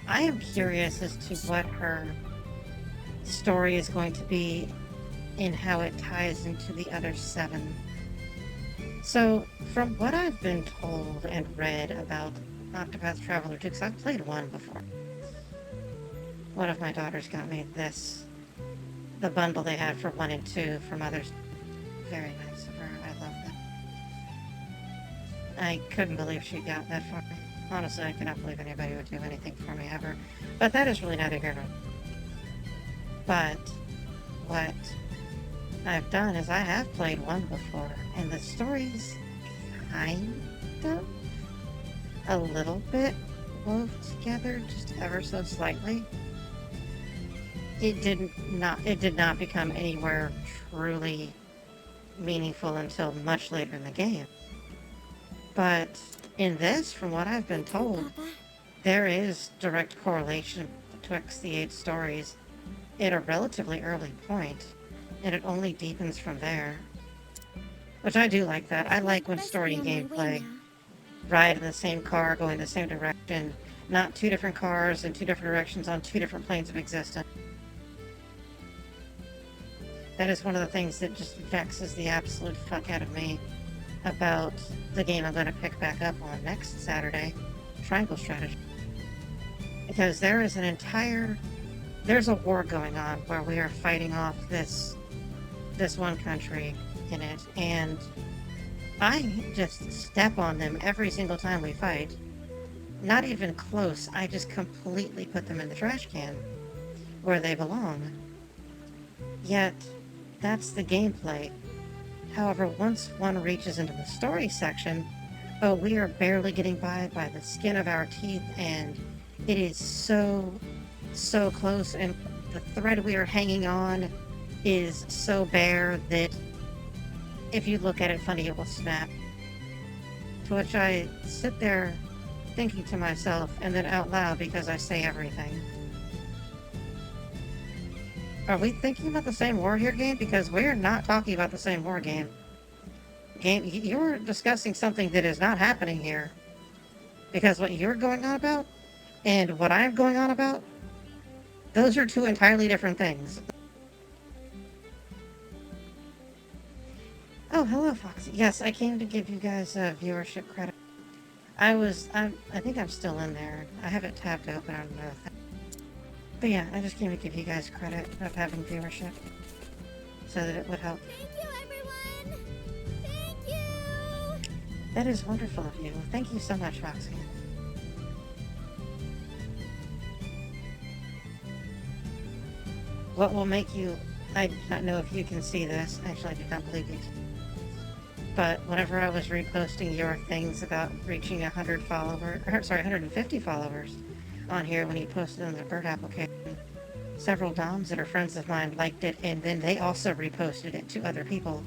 I am curious as to what her story is going to be and how it ties into the other 7. So, from what I've been told and read about Octopath Traveler 2, because I've played 1 before. One of my daughters got me this. The bundle they had for 1 and 2 from others. Very nice of her. I love that. I couldn't believe she got that far. Honestly, I cannot believe anybody would do anything for me ever. But that is really neither here nor there. But what I've done is I have played one before, and the story's kind of a little bit wove together, just ever so slightly. It did not become anywhere truly meaningful until much later in the game. But in this, from what I've been told, Papa. there is direct correlation betwixt the 8 stories at a relatively early point, and it only deepens from there. Which I do like that. I like when Best story be and on my way gameplay now. ride in the same car, going the same direction, not 2 different cars in 2 different directions on 2 different planes of existence. That is one of the things that just vexes the absolute fuck out of me about the game I'm going to pick back up on next Saturday, Triangle Strategy. Because there is there's a war going on where we are fighting off this one country in it, and I just step on them every single time we fight. Not even close, I just completely put them in the trash can, where they belong. Yet, that's the gameplay. However, once one reaches into the story section, oh, we are barely getting by the skin of our teeth, and it is so close, and the thread we are hanging on is so bare that if you look at it funny, it will snap. To which I sit there thinking to myself, and then out loud because I say everything. Are we thinking about the same war here, game? Because we're not talking about the same war, game. Game, you're discussing something that is not happening here. Because what you're going on about, and what I'm going on about, those are 2 entirely different things. Oh, hello, Foxy. Yes, I came to give you guys viewership credit. I think I'm still in there. I have it tabbed open on another thing. But yeah, I just came to give you guys credit of having viewership. So that it would help. Thank you, everyone! Thank you! That is wonderful of you. Thank you so much, Foxy. What will make you... I do not know if you can see this. Actually, I do not believe you can. But whenever I was reposting your things about reaching 100 followers... sorry, 150 followers on here when you posted on the bird application, several DOMs that are friends of mine liked it, and then they also reposted it to other people.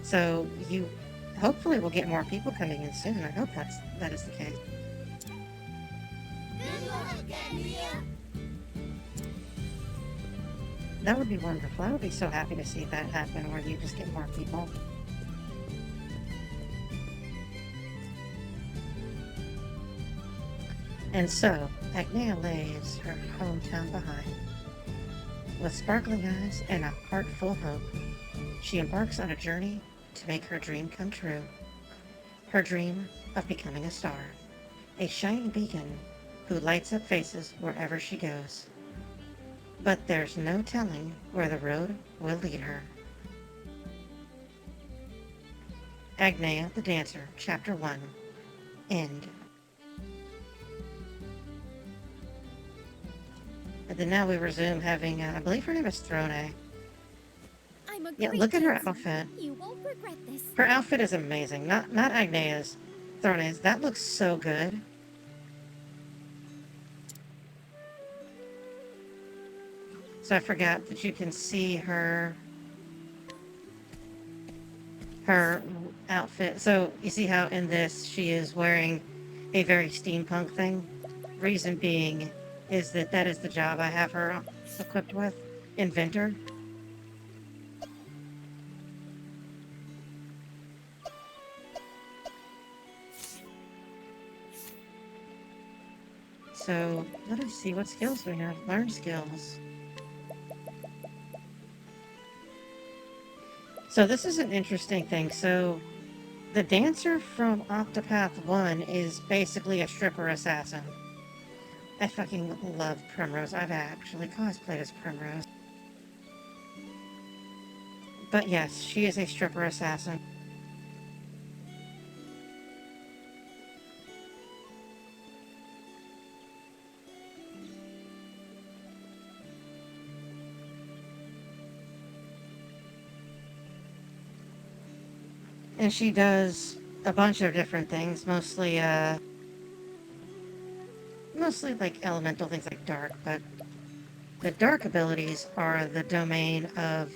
So you hopefully will get more people coming in soon. I hope that is the case. Good luck, Agnia! That would be wonderful. I would be so happy to see that happen, where you just get more people. And so, Agnia lays her hometown behind. With sparkling eyes and a heart full of hope, she embarks on a journey to make her dream come true. Her dream of becoming a star. A shining beacon who lights up faces wherever she goes. But there's no telling where the road will lead her. Agnia the Dancer, Chapter 1. End. And then now we resume having, I believe her name is Throne. I'm a Yeah, great look at her dancer. outfit. You won't regret this. Her outfit is amazing. Not Agnia's, Throne's. That looks so good. So I forgot that you can see her outfit. So you see how in this she is wearing a very steampunk thing? Reason being is that is the job I have her equipped with. Inventor. So let us see what skills we have. Learn skills. So this is an interesting thing. So the dancer from Octopath 1 is basically a stripper assassin. I fucking love Primrose. I've actually cosplayed as Primrose. But yes, she is a stripper assassin. And she does a bunch of different things, mostly like elemental things like dark, but the dark abilities are the domain of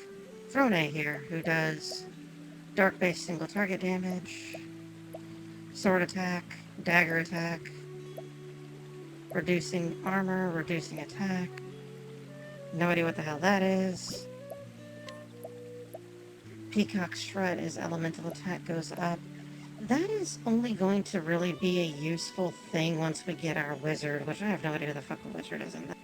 Throne here, who does dark-based single target damage, sword attack, dagger attack, reducing armor, reducing attack. No idea what the hell that is. Peacock Shred is elemental attack goes up. That is only going to really be a useful thing once we get our wizard, which I have no idea who the fuck the wizard is in that.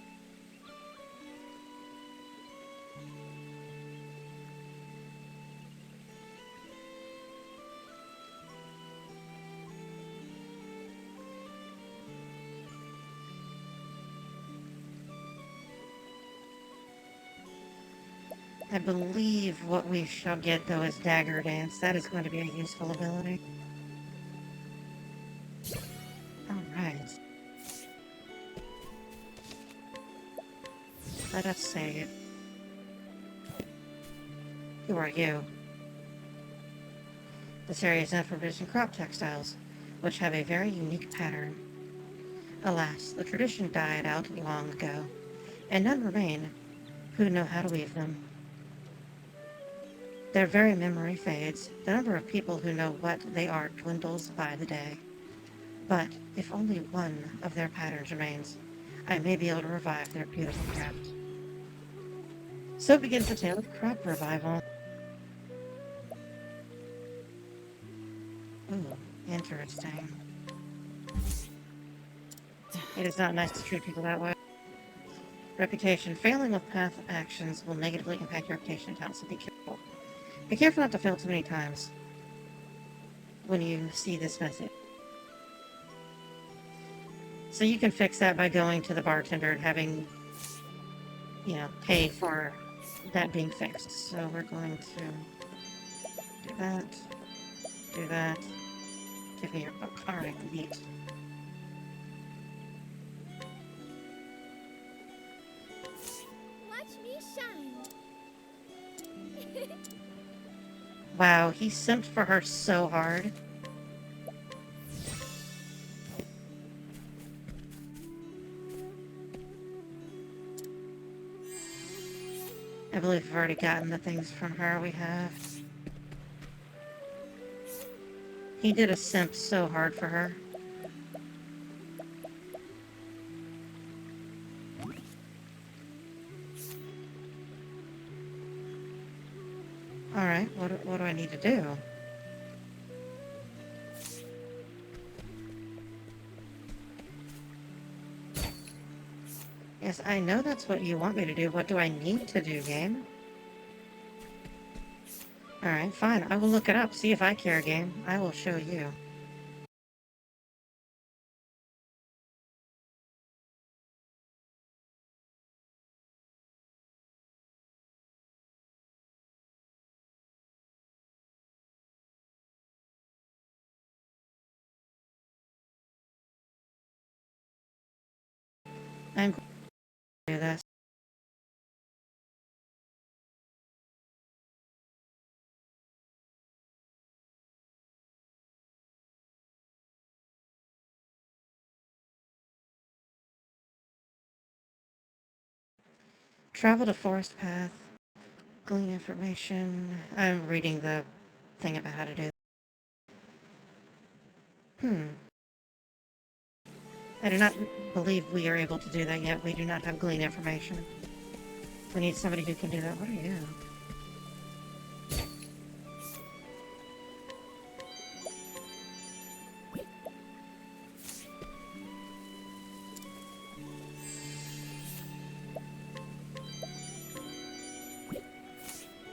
I believe what we shall get, though, is Dagger Dance. That is going to be a useful ability. Alright. Let us save. Who are you? This area is known for producing crop textiles, which have a very unique pattern. Alas, the tradition died out long ago, and none remain who know how to weave them. Their very memory fades. The number of people who know what they are dwindles by the day. But if only one of their patterns remains, I may be able to revive their beautiful craft. So begins the tale of craft revival. Ooh, interesting. It is not nice to treat people that way. Reputation. Failing with path actions will negatively impact your reputation and talent, so be careful. Be careful not to fail too many times when you see this message. So you can fix that by going to the bartender and having, pay for that being fixed. So we're going to do that. Give me your book. Alright, neat. Watch me shine. Wow, he simped for her so hard. I believe we've already gotten the things from her we have. He did a simp so hard for her. Alright, what do I need to do? Yes, I know that's what you want me to do. What do I need to do, game? Alright, fine. I will look it up, see if I care, game. I will show you. I'm going to do this. Travel to forest path. Glean information. I'm reading the thing about how to do it. I do not believe we are able to do that yet. We do not have glean information. We need somebody who can do that. What are you?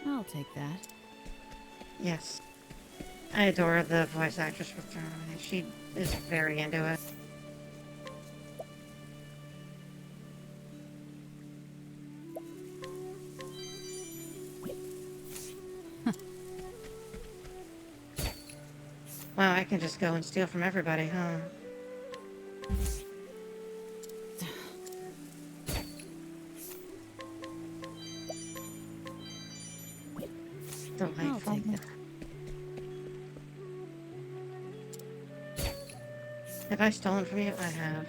I'll take that. Yes. I adore the voice actress for Throne. She is very into it. Wow, I can just go and steal from everybody, huh? I'll Delightful. take that. Have I stolen from you? I have.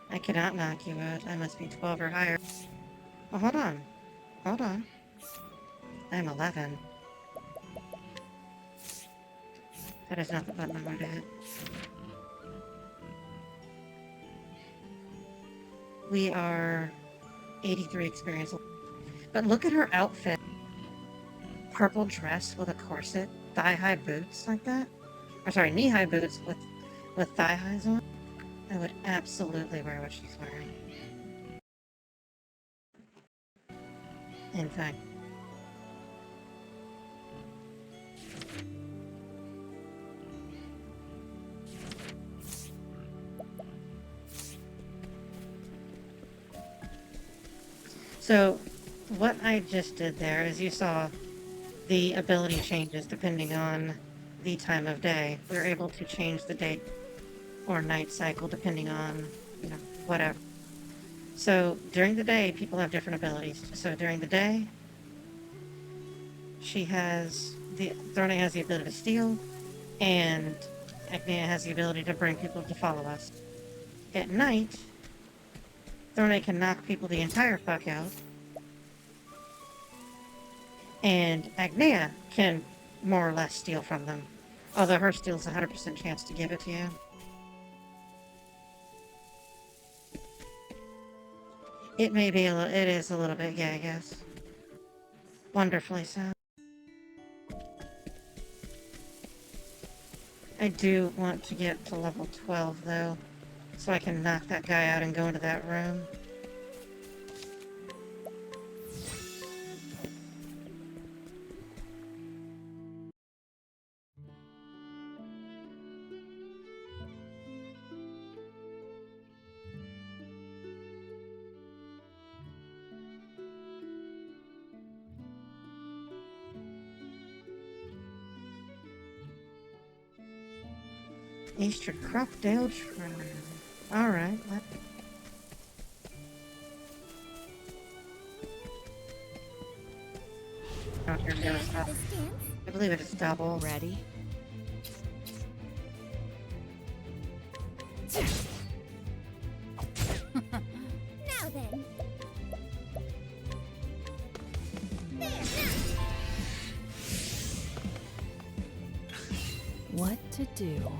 I cannot knock you out. I must be 12 or higher. Oh, hold on. Hold on. I'm 11. That is not the button I'm going to hit. We are 83 experience. But look at her outfit. Purple dress with a corset, thigh-high boots like that. Or sorry, knee-high boots with thigh-highs on. I would absolutely wear what she's wearing. In fact. So, what I just did there is you saw the ability changes depending on the time of day. We're able to change the day or night cycle depending on, you know, whatever. So, during the day, people have different abilities. So, during the day, Throne has the ability to steal, and Agnea has the ability to bring people to follow us. At night, Throne can knock people the entire fuck out, and Agnea can more or less steal from them. Although her steal's a 100% chance to give it to you. It may be it is a little bit, yeah, I guess. Wonderfully so. I do want to get to level 12, though, so I can knock that guy out and go into that room. Easter Crockdale Trail. Alright, oh, here goes. I believe it is double. Ready? Now then. What to do?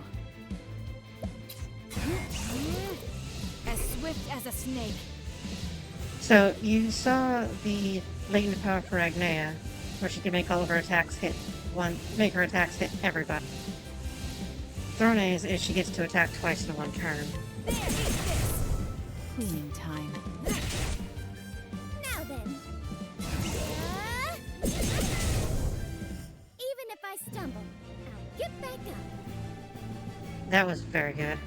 As swift as a snake. So, you saw the latent power for Agnea, where she can make all of her attacks hit make her attacks hit everybody. Throne's is she gets to attack twice in one turn. Cleaning time. Now then. Even if I stumble, I'll get back up. That was very good.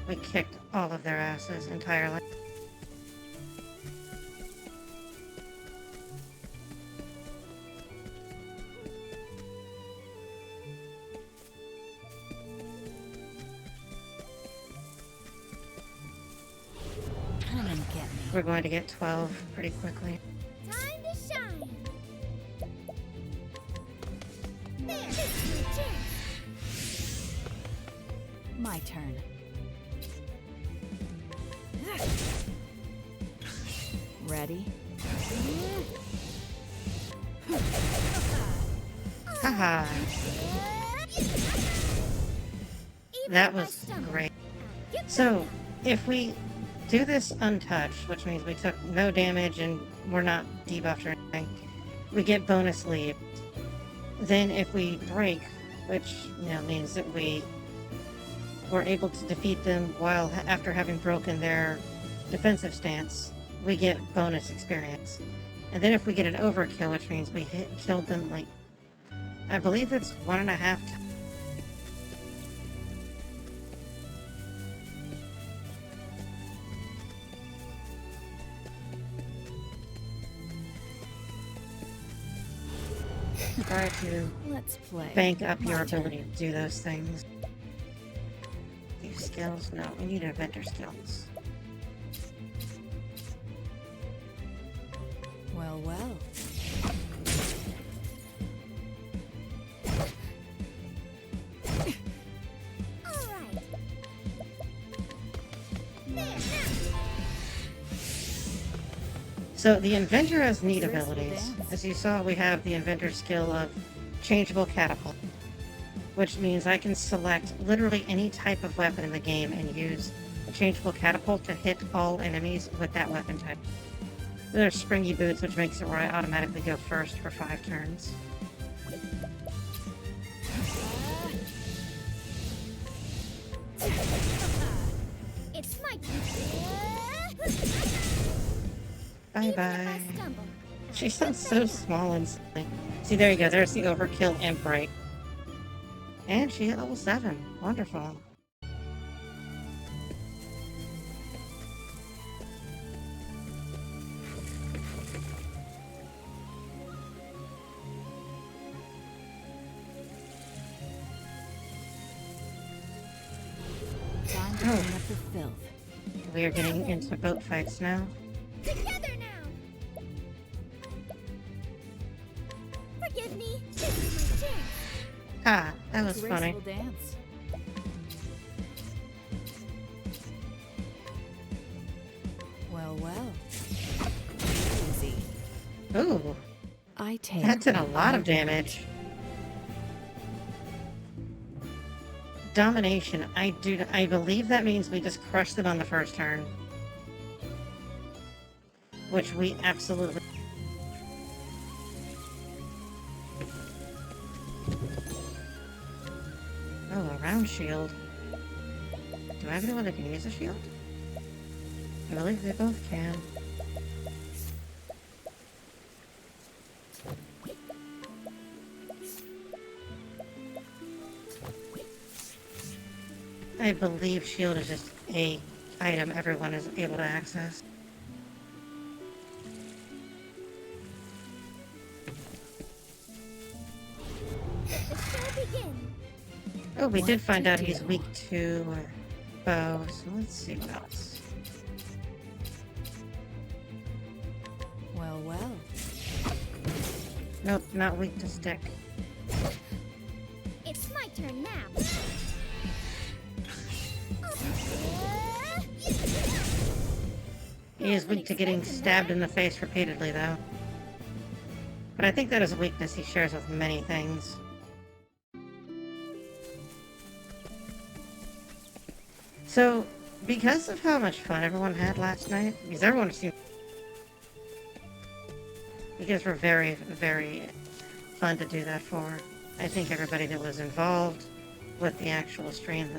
We kicked all of their asses entirely. Come and get me. We're going to get 12 pretty quickly. Time to shine. There's your chance. My turn. Ready? Haha. That was great. So, if we do this untouched, which means we took no damage and we're not debuffed or anything, we get bonus lead. Then if we break, which, you know, means that we were able to defeat them while after having broken their defensive stance, we get bonus experience. And then if we get an overkill, which means we killed them like, I believe it's 1.5 times. Try to Let's play. bank up your My ability to do those things. These skills? No, we need inventor skills. Well, well. So the inventor has neat Graceful abilities. dance. As you saw, we have the inventor skill of changeable catapult, which means I can select literally any type of weapon in the game and use a changeable catapult to hit all enemies with that weapon type. There's springy boots, which makes it where I automatically go first for 5 turns. It's my turn. Bye Even if bye. I stumble. She sounds so small and silly. See, there you go. There's the overkill and break. And she hit level 7. Wonderful. Time to Oh. clean up the filth. We are getting into boat fights now. Together now. Forgive me. This is my chance. Ah, that was funny. Graceful dance. Well, well. Easy. Ooh, I take. that did a what lot I of damage. Domination. I believe that means we just crushed them on the first turn. Which we absolutely... Oh, a round shield. Do I have anyone that can use a shield? I believe they both can. I believe shield is just a item everyone is able to access. Let the show begin. Oh, we What did find to out he's do? weak to bow, so let's see what else. Well, well. Nope, not weak to stick. It's my turn now. He is weak to getting stabbed in the face repeatedly, though. But I think that is a weakness he shares with many things. So, because of how much fun everyone had last night, because everyone seemed... You guys were very, very fun to do that for. I think everybody that was involved with the actual stream,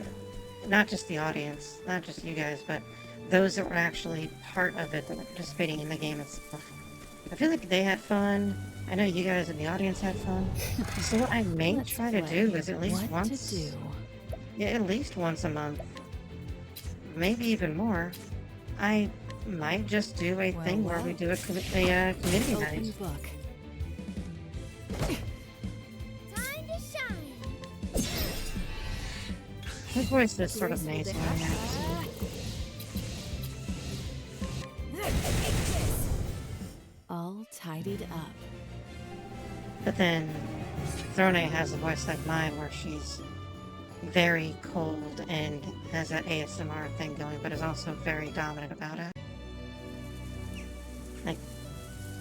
not just the audience, not just you guys, but those that were actually part of it, that were participating in the game itself. I feel like they had fun. I know you guys in the audience had fun. So what I may Let's try to play. do is at least What once... to do? Yeah, at least once a month. Maybe even more. I might just do a Well, thing where we well. do a community Open night. book. Time to shine. My voice is sort of Graceful nasal dance. right now. All tidied up. But then, Throne has a voice like mine where she's very cold and has that ASMR thing going, but is also very dominant about it. Like,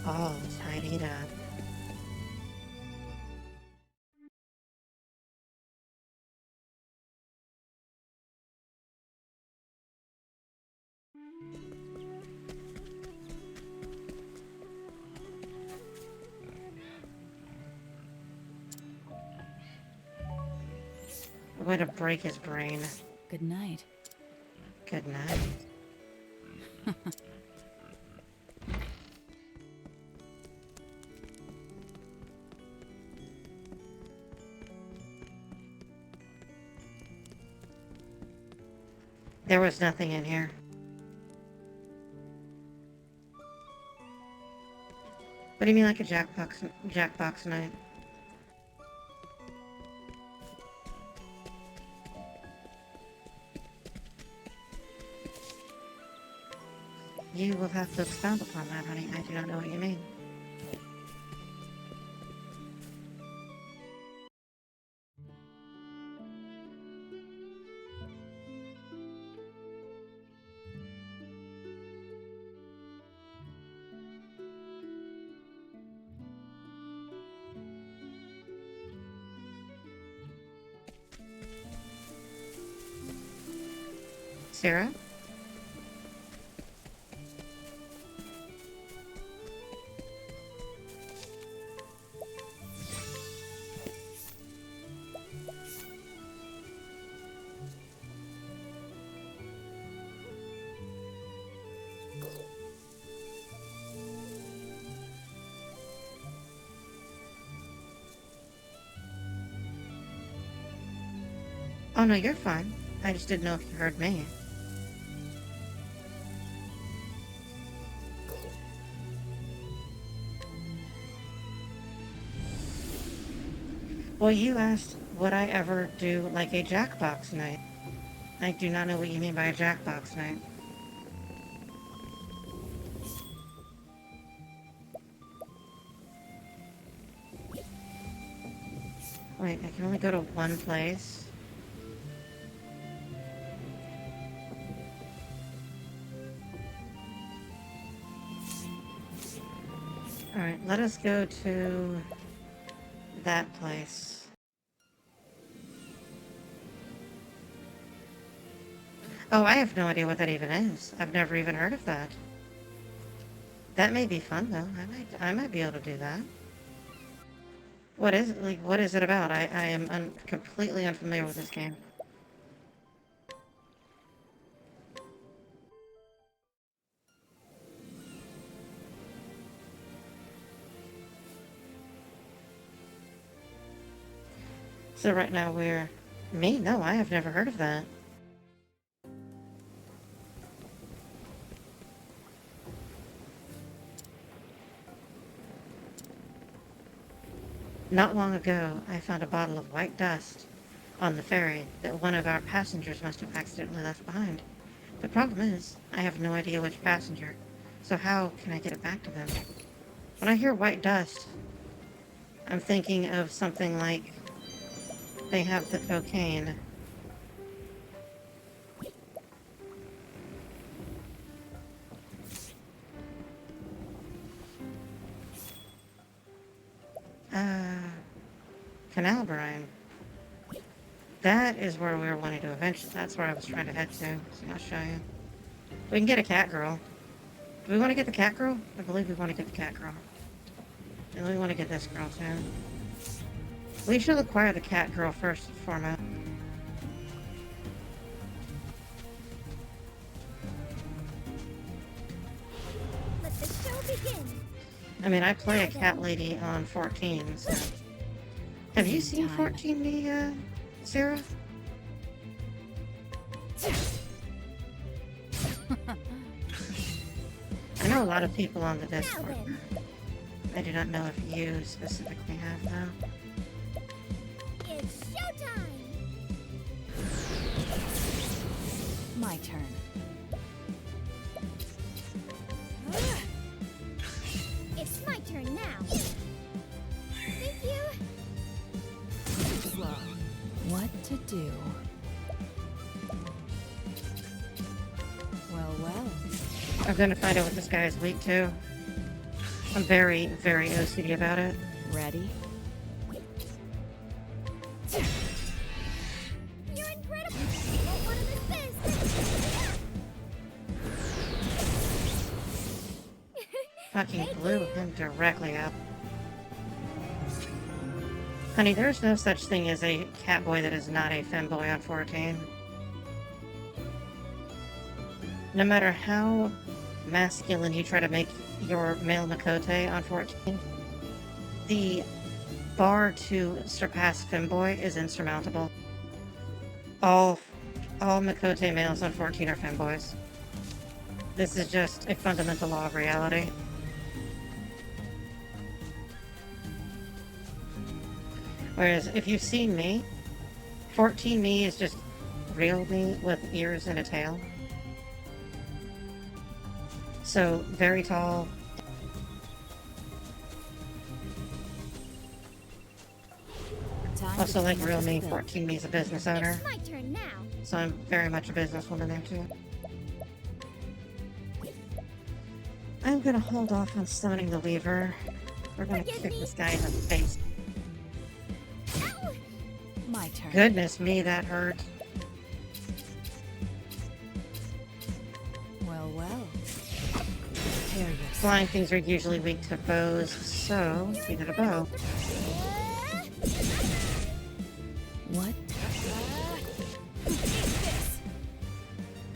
all tidied up. Way to break his brain. Good night. Good night. There was nothing in here. What do you mean like a Jackbox night? You will have to expound upon that, honey. I do not know what you mean. Sarah? Oh no, you're fine. I just didn't know if you heard me. Well, you asked, would I ever do like a Jackbox night? I do not know what you mean by a Jackbox night. Wait, I can only go to one place. Alright, let us go to that place. Oh, I have no idea what that even is. I've never even heard of that. That may be fun though. I might be able to do that. What is it? Like, what is it about? I am completely unfamiliar with this game. So right now we're... Me? No, I have never heard of that. Not long ago, I found a bottle of white dust on the ferry that one of our passengers must have accidentally left behind. The problem is, I have no idea which passenger, so how can I get it back to them? When I hear white dust, I'm thinking of something like they have the cocaine. Canal brine. That is where we were wanting to eventually. That's where I was trying to head to. So I'll show you. We can get a cat girl. Do we want to get the cat girl? I believe we want to get the cat girl. And we want to get this girl too. We should acquire the cat girl first and foremost. Let the show begin. I mean, I play a cat lady on 14, so... Have you seen 14B, Sarah? I know a lot of people on the Discord. I do not know if you specifically have, though. It's showtime. My turn. It's my turn now. Thank you. Slow. What to do? Well, well. I'm gonna find out what this guy is weak to. I'm very, very OCD about it. Ready? You're incredible. You won't want to miss this. Fucking blew him directly up. Honey, there's no such thing as a catboy that is not a femboy on 14. No matter how masculine you try to make your male Makote on 14, the bar to surpass femboy is insurmountable. All Makote males on 14 are femboys. This is just a fundamental law of reality. Whereas if you've seen me, 14 me is just real me with ears and a tail. So, very tall. Also, like real me, 14 me is a business owner. It's my turn now. So I'm very much a businesswoman there too. I'm gonna hold off on summoning the Weaver. We're gonna kick this guy in the face. My turn. Goodness me, that hurt. Flying things are usually weak to bows, so you get a bow. What?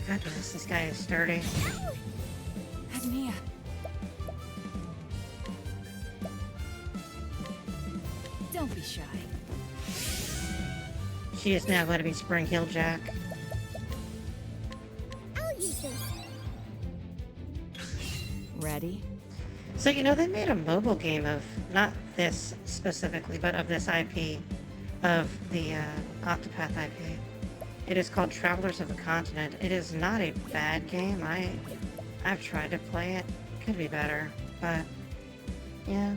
Goodness, this guy is sturdy. Agnia. Don't be shy. She is now going to be Spring Hill Jack. I'll use this. Ready? So, you know, they made a mobile game of, not this specifically, but of this IP, of the Octopath IP. It is called Travelers of the Continent. It is not a bad game. I've tried to play it. Could be better, but yeah.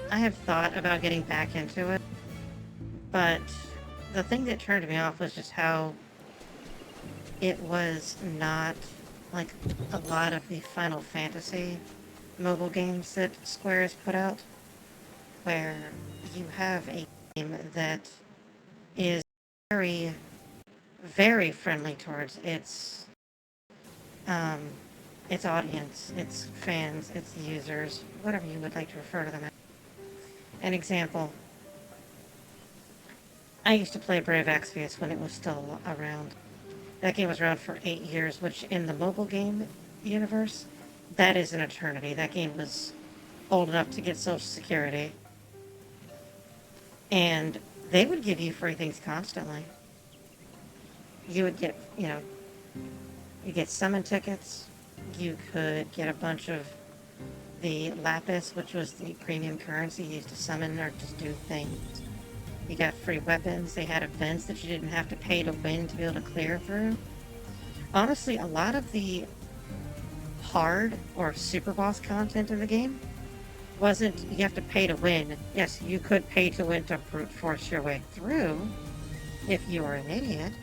I have thought about getting back into it, but the thing that turned me off was just how it was not like a lot of the Final Fantasy mobile games that Square has put out, where you have a game that is very, very friendly towards its audience, its fans, its users, whatever you would like to refer to them as. An example, I used to play Brave Exvius when it was still around. That game was around for 8 years, which in the mobile game universe, that is an eternity. That game was old enough to get Social Security. And they would give you free things constantly. You would get, you get summon tickets. You could get a bunch of the lapis, which was the premium currency used to summon or just do things. You got free weapons. They had events that you didn't have to pay to win to be able to clear through. Honestly, a lot of the hard or super boss content in the game wasn't you have to pay to win. Yes, you could pay to win to brute force your way through if you were an idiot,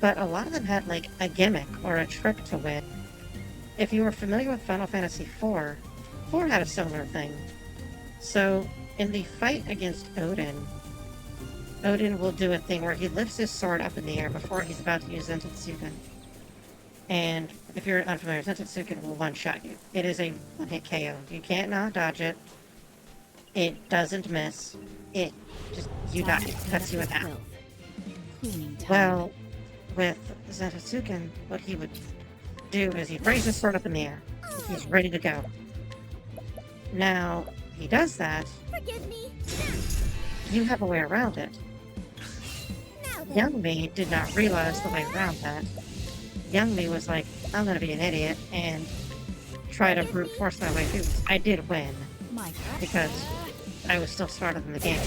but a lot of them had like a gimmick or a trick to win. If you were familiar with Final Fantasy IV, 4 had a similar thing. So in the fight against Odin will do a thing where he lifts his sword up in the air before he's about to use Zentetsuken. And if you're unfamiliar, Zentetsuken will one-shot you. It is a one-hit KO. You can't not dodge it. It doesn't miss. It just, you die. It cuts you in half. Well, with Zentetsuken, what he would do is he'd raise his sword up in the air. He's ready to go. Now, he does that. Forgive me. You have a way around it. Now then. Young me did not realize the way around that. Young me was like, I'm gonna be an idiot and try to brute force my way through this. I did win because I was still smarter than the game.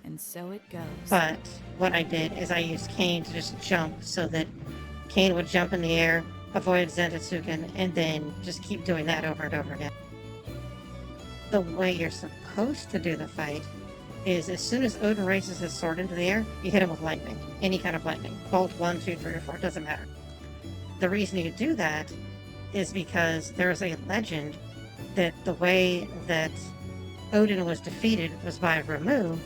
And so it goes. But what I did is I used Kane to just jump so that Kane would jump in the air, avoid Zentetsuken, and then just keep doing that over and over again. The way you're supposed to do the fight is as soon as Odin raises his sword into the air, you hit him with lightning. Any kind of lightning. Bolt 1, 2, 3, or 4, doesn't matter. The reason you do that is because there's a legend that the way that Odin was defeated was by Ramuh,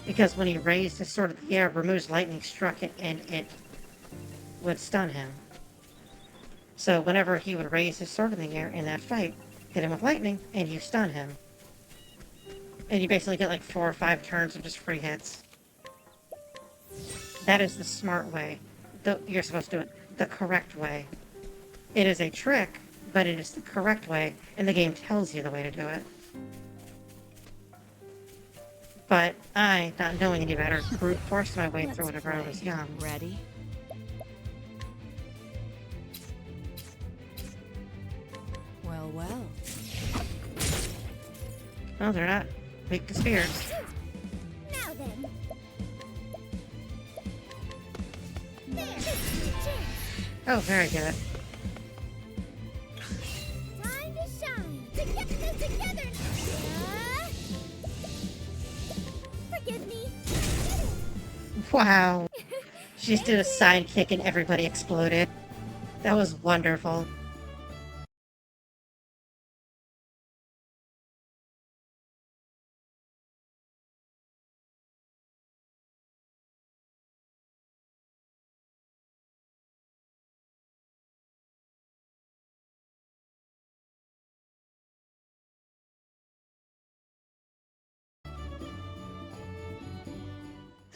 because when he raised his sword in the air, Ramuh's lightning struck it and it would stun him. So whenever he would raise his sword in the air in that fight, hit him with lightning, and you stun him. And you basically get like 4 or 5 turns of just free hits. That is the smart way. You're supposed to do it the correct way. It is a trick, but it is the correct way, and the game tells you the way to do it. But I, not knowing any better, brute forced my way through whenever I was young. Ready? Well, well. Oh, they're not weak to spears. Now then. There. Oh, very good. Time to shine. Together. Forgive me. Wow. She just did a side kick and everybody exploded. That was wonderful.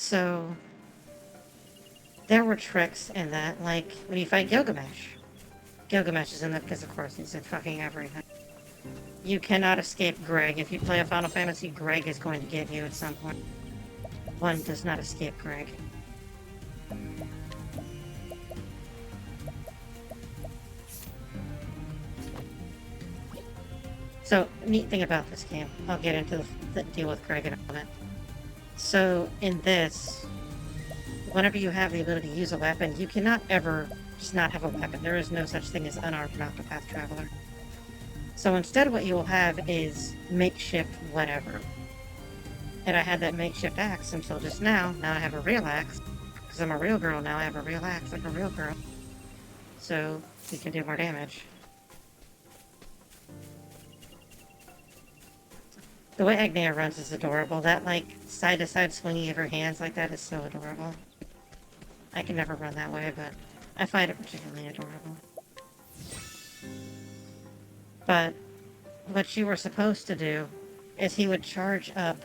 So there were tricks in that, like when you fight Gilgamesh. Gilgamesh is in that because, of course, he's in fucking everything. You cannot escape Greg. If you play a Final Fantasy, Greg is going to get you at some point. One does not escape Greg. So, neat thing about this game, I'll get into the deal with Greg in a moment. So, in this, whenever you have the ability to use a weapon, you cannot ever just not have a weapon. There is no such thing as unarmed Octopath Traveler. So instead what you will have is makeshift whatever. And I had that makeshift axe until just now. Now I have a real axe. Because I'm a real girl now, I have a real axe like a real girl. So, we can do more damage. The way Agnea runs is adorable. That, like, side-to-side swinging of her hands like that is so adorable. I can never run that way, but I find it particularly adorable. But what you were supposed to do is he would charge up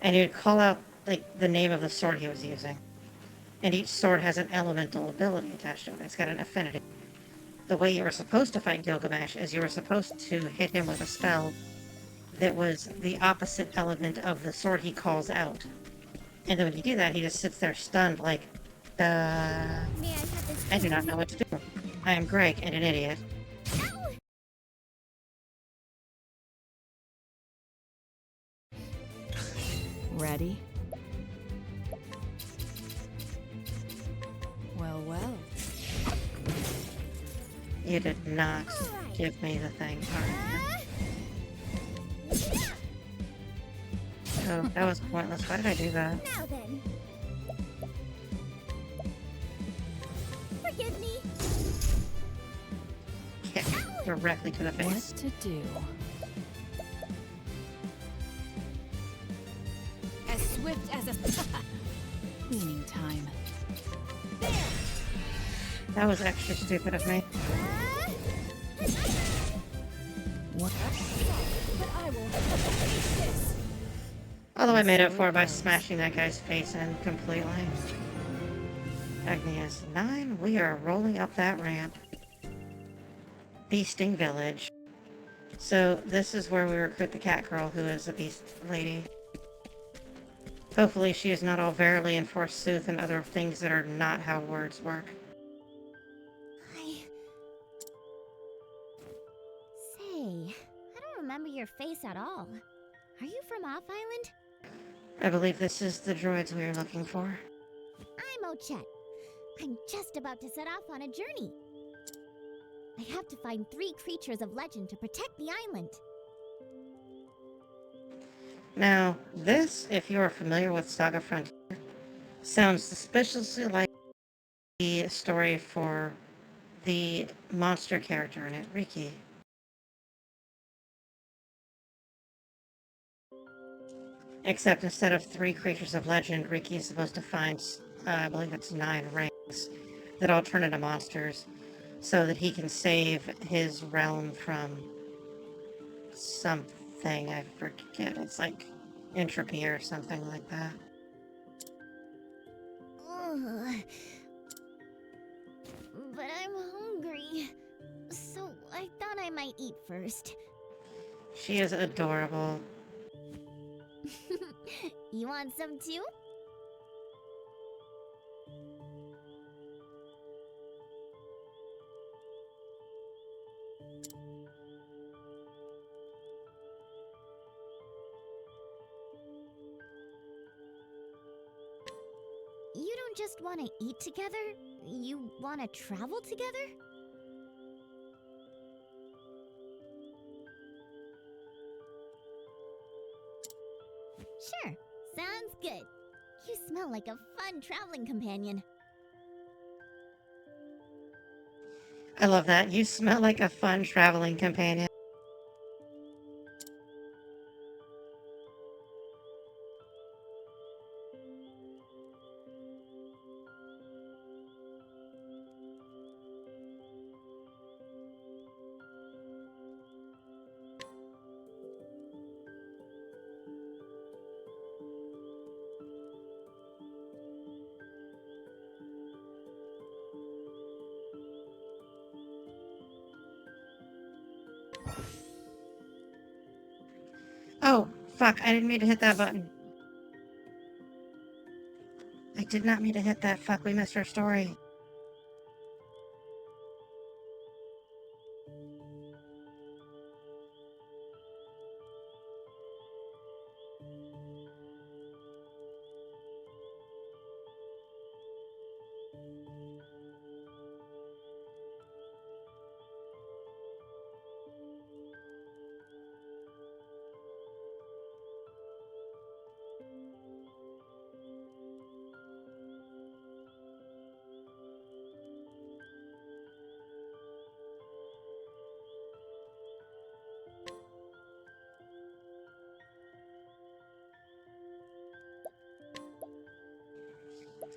and he would call out, like, the name of the sword he was using. And each sword has an elemental ability attached to it. It's got an affinity. The way you were supposed to fight Gilgamesh is you were supposed to hit him with a spell that was the opposite element of the sword he calls out. And then when you do that, he just sits there stunned like, May I have this? I do not know what to do. I am Greg and an idiot. Ow! Ready? Well, well. You did not Alright. give me the thing. Alright. Oh, that was pointless. Why did I do that? Now then. Forgive me. Kick directly to the What face. to do? As swift as a... Cleaning time. That was extra stupid of me. What? But I will face this. Although I made up So for it by it goes. smashing that guy's face in completely. Agnia's 9. We are rolling up that ramp. Beasting Village. So this is where we recruit the cat girl who is a beast lady. Hopefully she is not all verily and forsooth and other things that are not how words work. Say, I don't remember your face at all. Are you from Off Island? I believe this is the droids we are looking for. I'm Ochette. I'm just about to set off on a journey. I have to find 3 creatures of legend to protect the island. Now, this, if you are familiar with Saga Frontier, sounds suspiciously like the story for the monster character in it, Riki. Except instead of 3 creatures of legend, Riki is supposed to find, I believe it's 9 rings that all turn into monsters so that he can save his realm from something, I forget. It's like entropy or something like that. Ugh. But I'm hungry. So I thought I might eat first. She is adorable. You want some too? You don't just want to eat together? You want to travel together? Sure, sounds good. You smell like a fun traveling companion. I love that. You smell like a fun traveling companion. Oh, fuck, I didn't mean to hit that button. I did not mean to hit that. Fuck, we missed our story.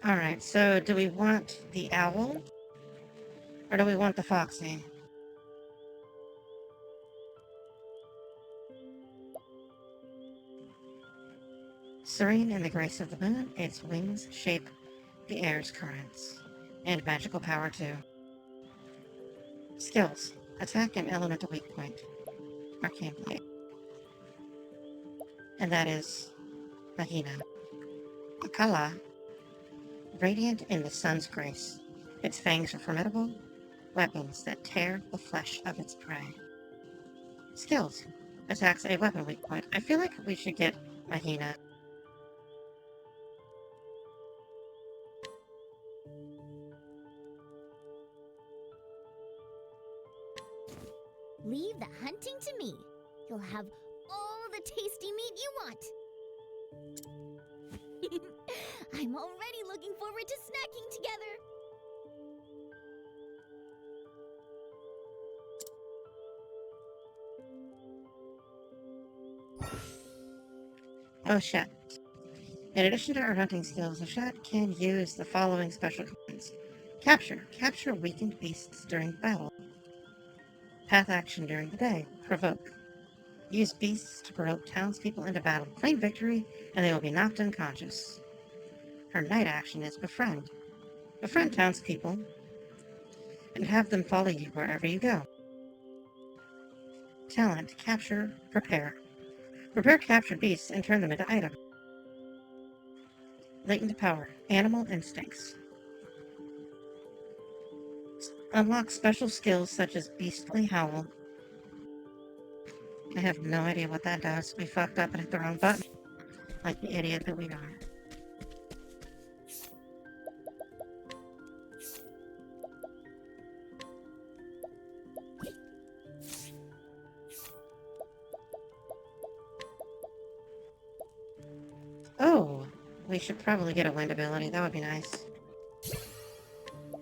Alright, so do we want the owl? Or do we want the foxy? Serene in the grace of the moon, its wings shape the air's currents. And magical power too. Skills. Attack and elemental weak point. Arcane blade. And that is Mahina. Akala. Radiant in the sun's grace. Its fangs are formidable weapons that tear the flesh of its prey. Skills. Attacks a weapon weak point. I feel like we should get Mahina. Leave the hunting to me. You'll have all the tasty meat you want. I'm already looking forward to snacking together. Oh shit. In addition to our hunting skills, a shot can use the following special commands. Capture. Capture weakened beasts during battle. Path action during the day. Provoke. Use beasts to provoke townspeople into battle. Claim victory, and they will be knocked unconscious. Her night action is Befriend. Befriend townspeople, and have them follow you wherever you go. Talent. Capture. Prepare. Prepare captured beasts and turn them into items. Latent power. Animal instincts. Unlock special skills such as Beastly Howl. I have no idea what that does. We fucked up and hit the wrong button. Like the idiot that we are. Oh, we should probably get a wind ability. That would be nice.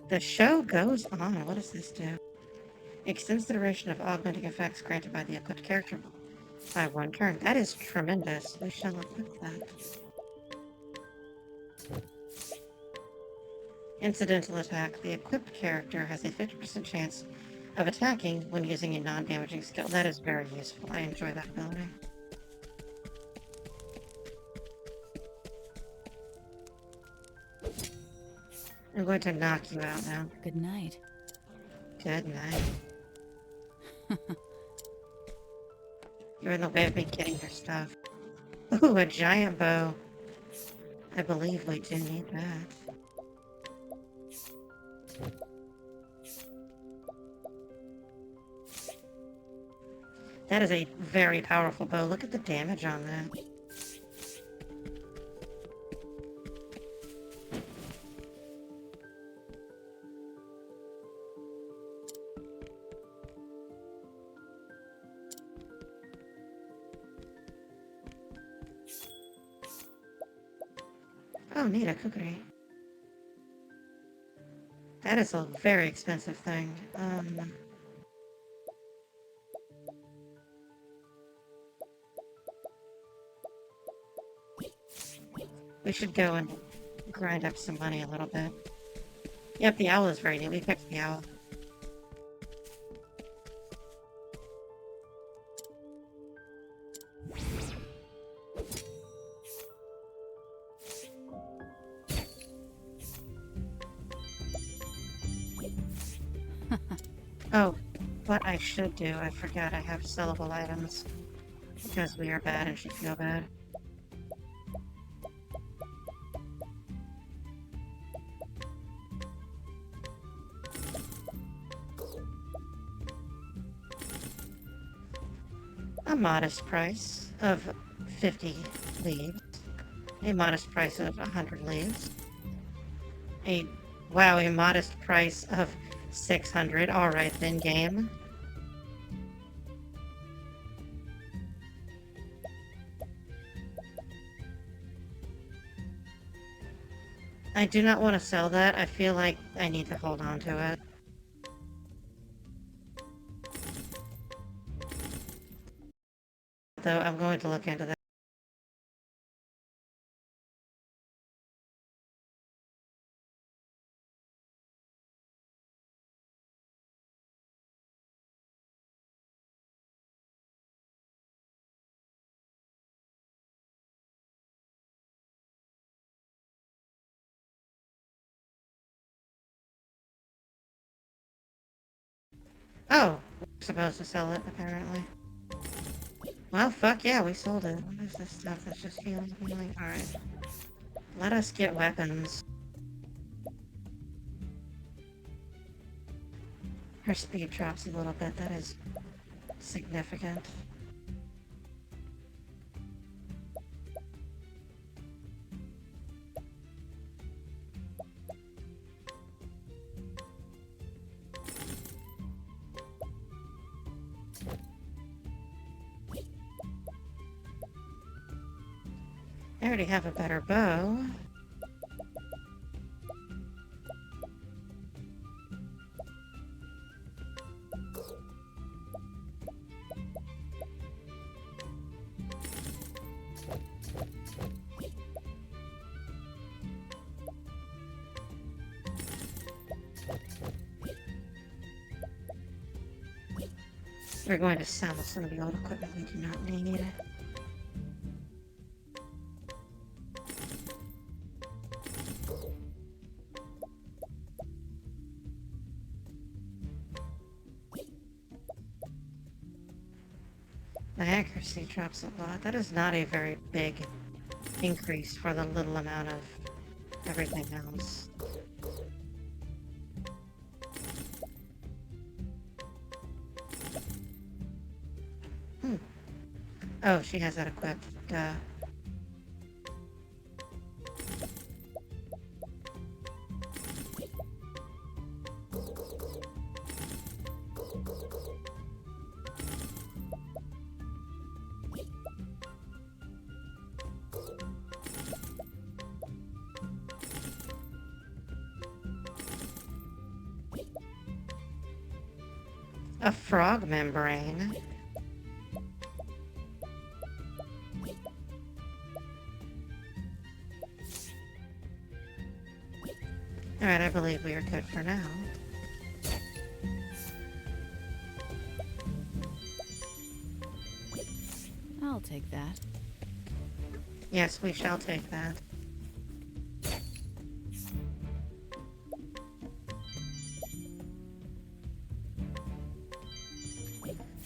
The show goes on. What does this do? Extends the duration of augmenting effects granted by the equipped character by 1 turn. That is tremendous. We shall equip that. Incidental attack. The equipped character has a 50% chance of attacking when using a non-damaging skill. That is very useful. I enjoy that ability. I'm going to knock you out now. Good night. Good night. You're in the way of me getting your stuff. Ooh, a giant bow. I believe we do need that. That is a very powerful bow. Look at the damage on that. Oh, neat, a kukri. That is a very expensive thing. We should go and grind up some money a little bit. Yep, the owl is very neat. We picked the owl. Oh, what I should do, I forgot I have sellable items. Because we are bad and should feel bad. A modest price of 50 leaves. A modest price of 100 leaves. Wow, a modest price of 600. Alright then, game. I do not want to sell that. I feel like I need to hold on to it. Though I'm going to look into that. Oh, we're supposed to sell it, apparently. Well, fuck yeah, we sold it. What is this stuff that's just healing? Alright. Let us get weapons. Her speed drops a little bit. That is significant. I already have a better bow. We're going to sell some of the old equipment we do not need. My accuracy drops a lot. That is not a very big increase for the little amount of everything else. Oh, she has that equipped. Duh. A frog membrane? Alright, I believe we are good for now. I'll take that. Yes, we shall take that.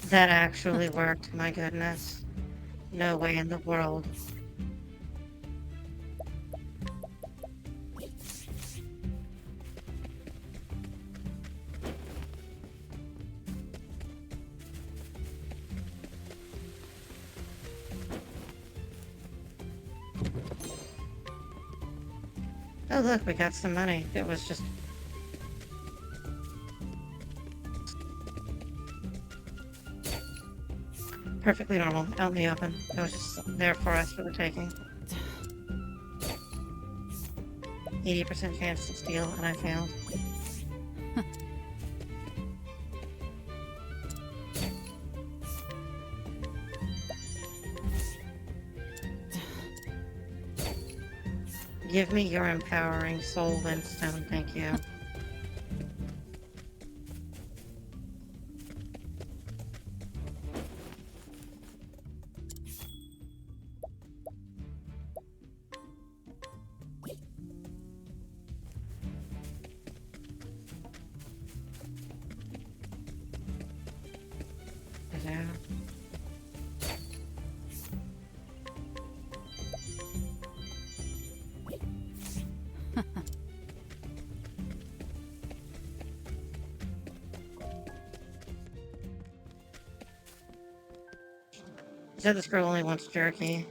That actually worked, my goodness. No way in the world. Oh look, we got some money. It was just... perfectly normal, out in the open. It was just there for us for the taking. 80% chance to steal, and I failed. Give me your empowering soul windstone, thank you. do. Said this girl only wants jerky.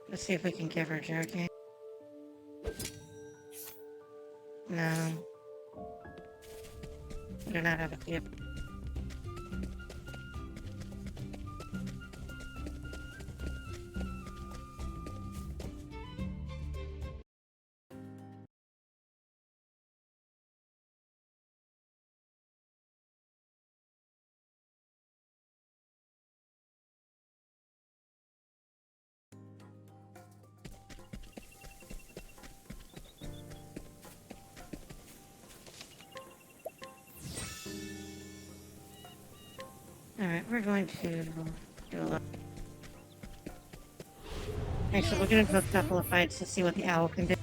Let's see if we can give her jerky. No. We do not have a tip. Alright, we're going to do a little. Actually, we're going to do a couple of fights to see what the owl can do.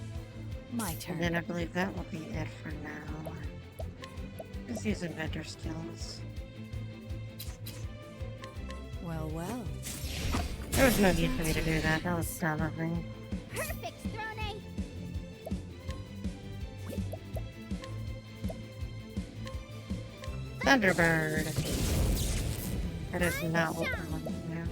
My And turn. then I believe that will be it for now. Just using vendor skills. Well, well. There was no need for me to do that. That was dumb of me. Perfect, Throne! Thunderbird! That is not what we want to do.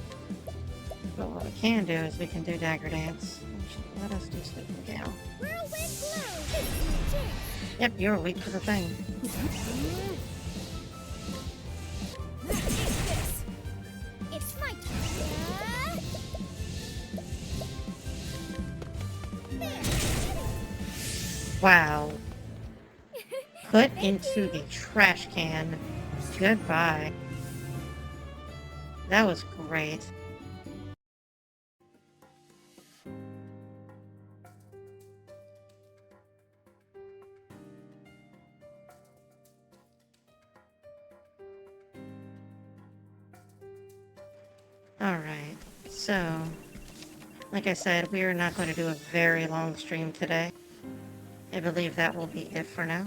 But what we can do is we can do Dagger Dance. Actually, let us do Sleeping Gale. Whirlwind blow! This is my chance! Yep, you're weak to the thing. It's my turn! Wow. Put into the trash can. Goodbye. That was great. Alright, so, like I said, we are not going to do a very long stream today. I believe that will be it for now.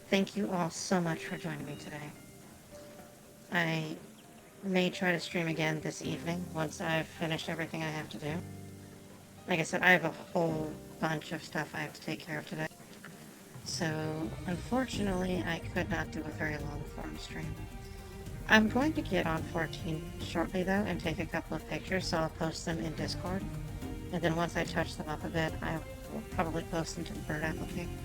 Thank you all so much for joining me today. I may try to stream again this evening once I've finished everything I have to do. Like I said, I have a whole bunch of stuff I have to take care of today. So, unfortunately, I could not do a very long form stream. I'm going to get on 14 shortly though and take a couple of pictures, so I'll post them in Discord. And then once I touch them up a bit, I will probably post them to the bird application.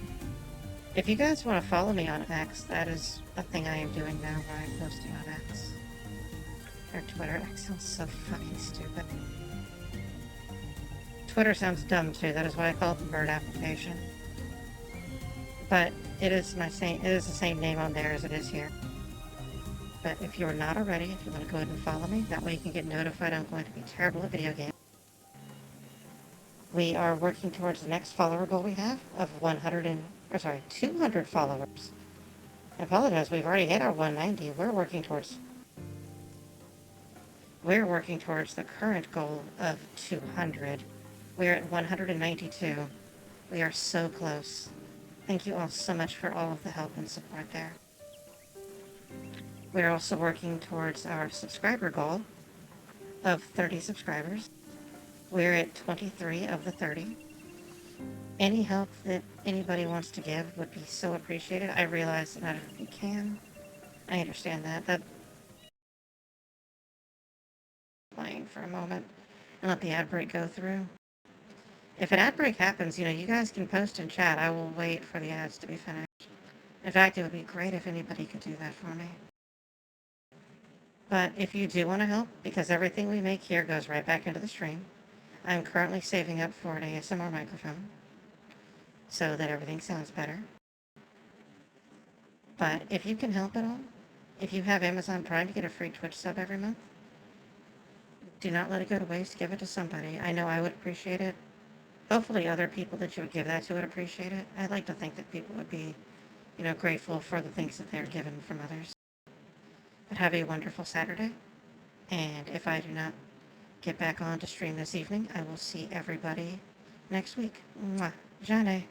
If you guys want to follow me on X, that is a thing I am doing now where I'm posting on X. Or Twitter. X sounds so fucking stupid. Twitter sounds dumb too, that is why I call it the bird application. But it is the same name on there as it is here. But if you're not already, if you want to go ahead and follow me, that way you can get notified I'm going to be terrible at video games. We are working towards the next follower goal we have of 200 followers. I apologize, we've already hit our 190. We're working towards the current goal of 200. We're at 192. We are so close. Thank you all so much for all of the help and support there. We're also working towards our subscriber goal of 30 subscribers. We're at 23 of the 30. Any help that anybody wants to give would be so appreciated. I realize that not everybody can. I understand that. Playing for a moment and let the ad break go through. If an ad break happens, you guys can post in chat. I will wait for the ads to be finished. In fact, it would be great if anybody could do that for me. But if you do want to help, because everything we make here goes right back into the stream, I'm currently saving up for an ASMR microphone so that everything sounds better. But if you can help at all, if you have Amazon Prime, you get a free Twitch sub every month. Do not let it go to waste. Give it to somebody. I know I would appreciate it. Hopefully other people that you would give that to would appreciate it. I'd like to think that people would be, grateful for the things that they're given from others. But have a wonderful Saturday. And if I do not get back on to stream this evening, I will see everybody next week. Mwah. Jane.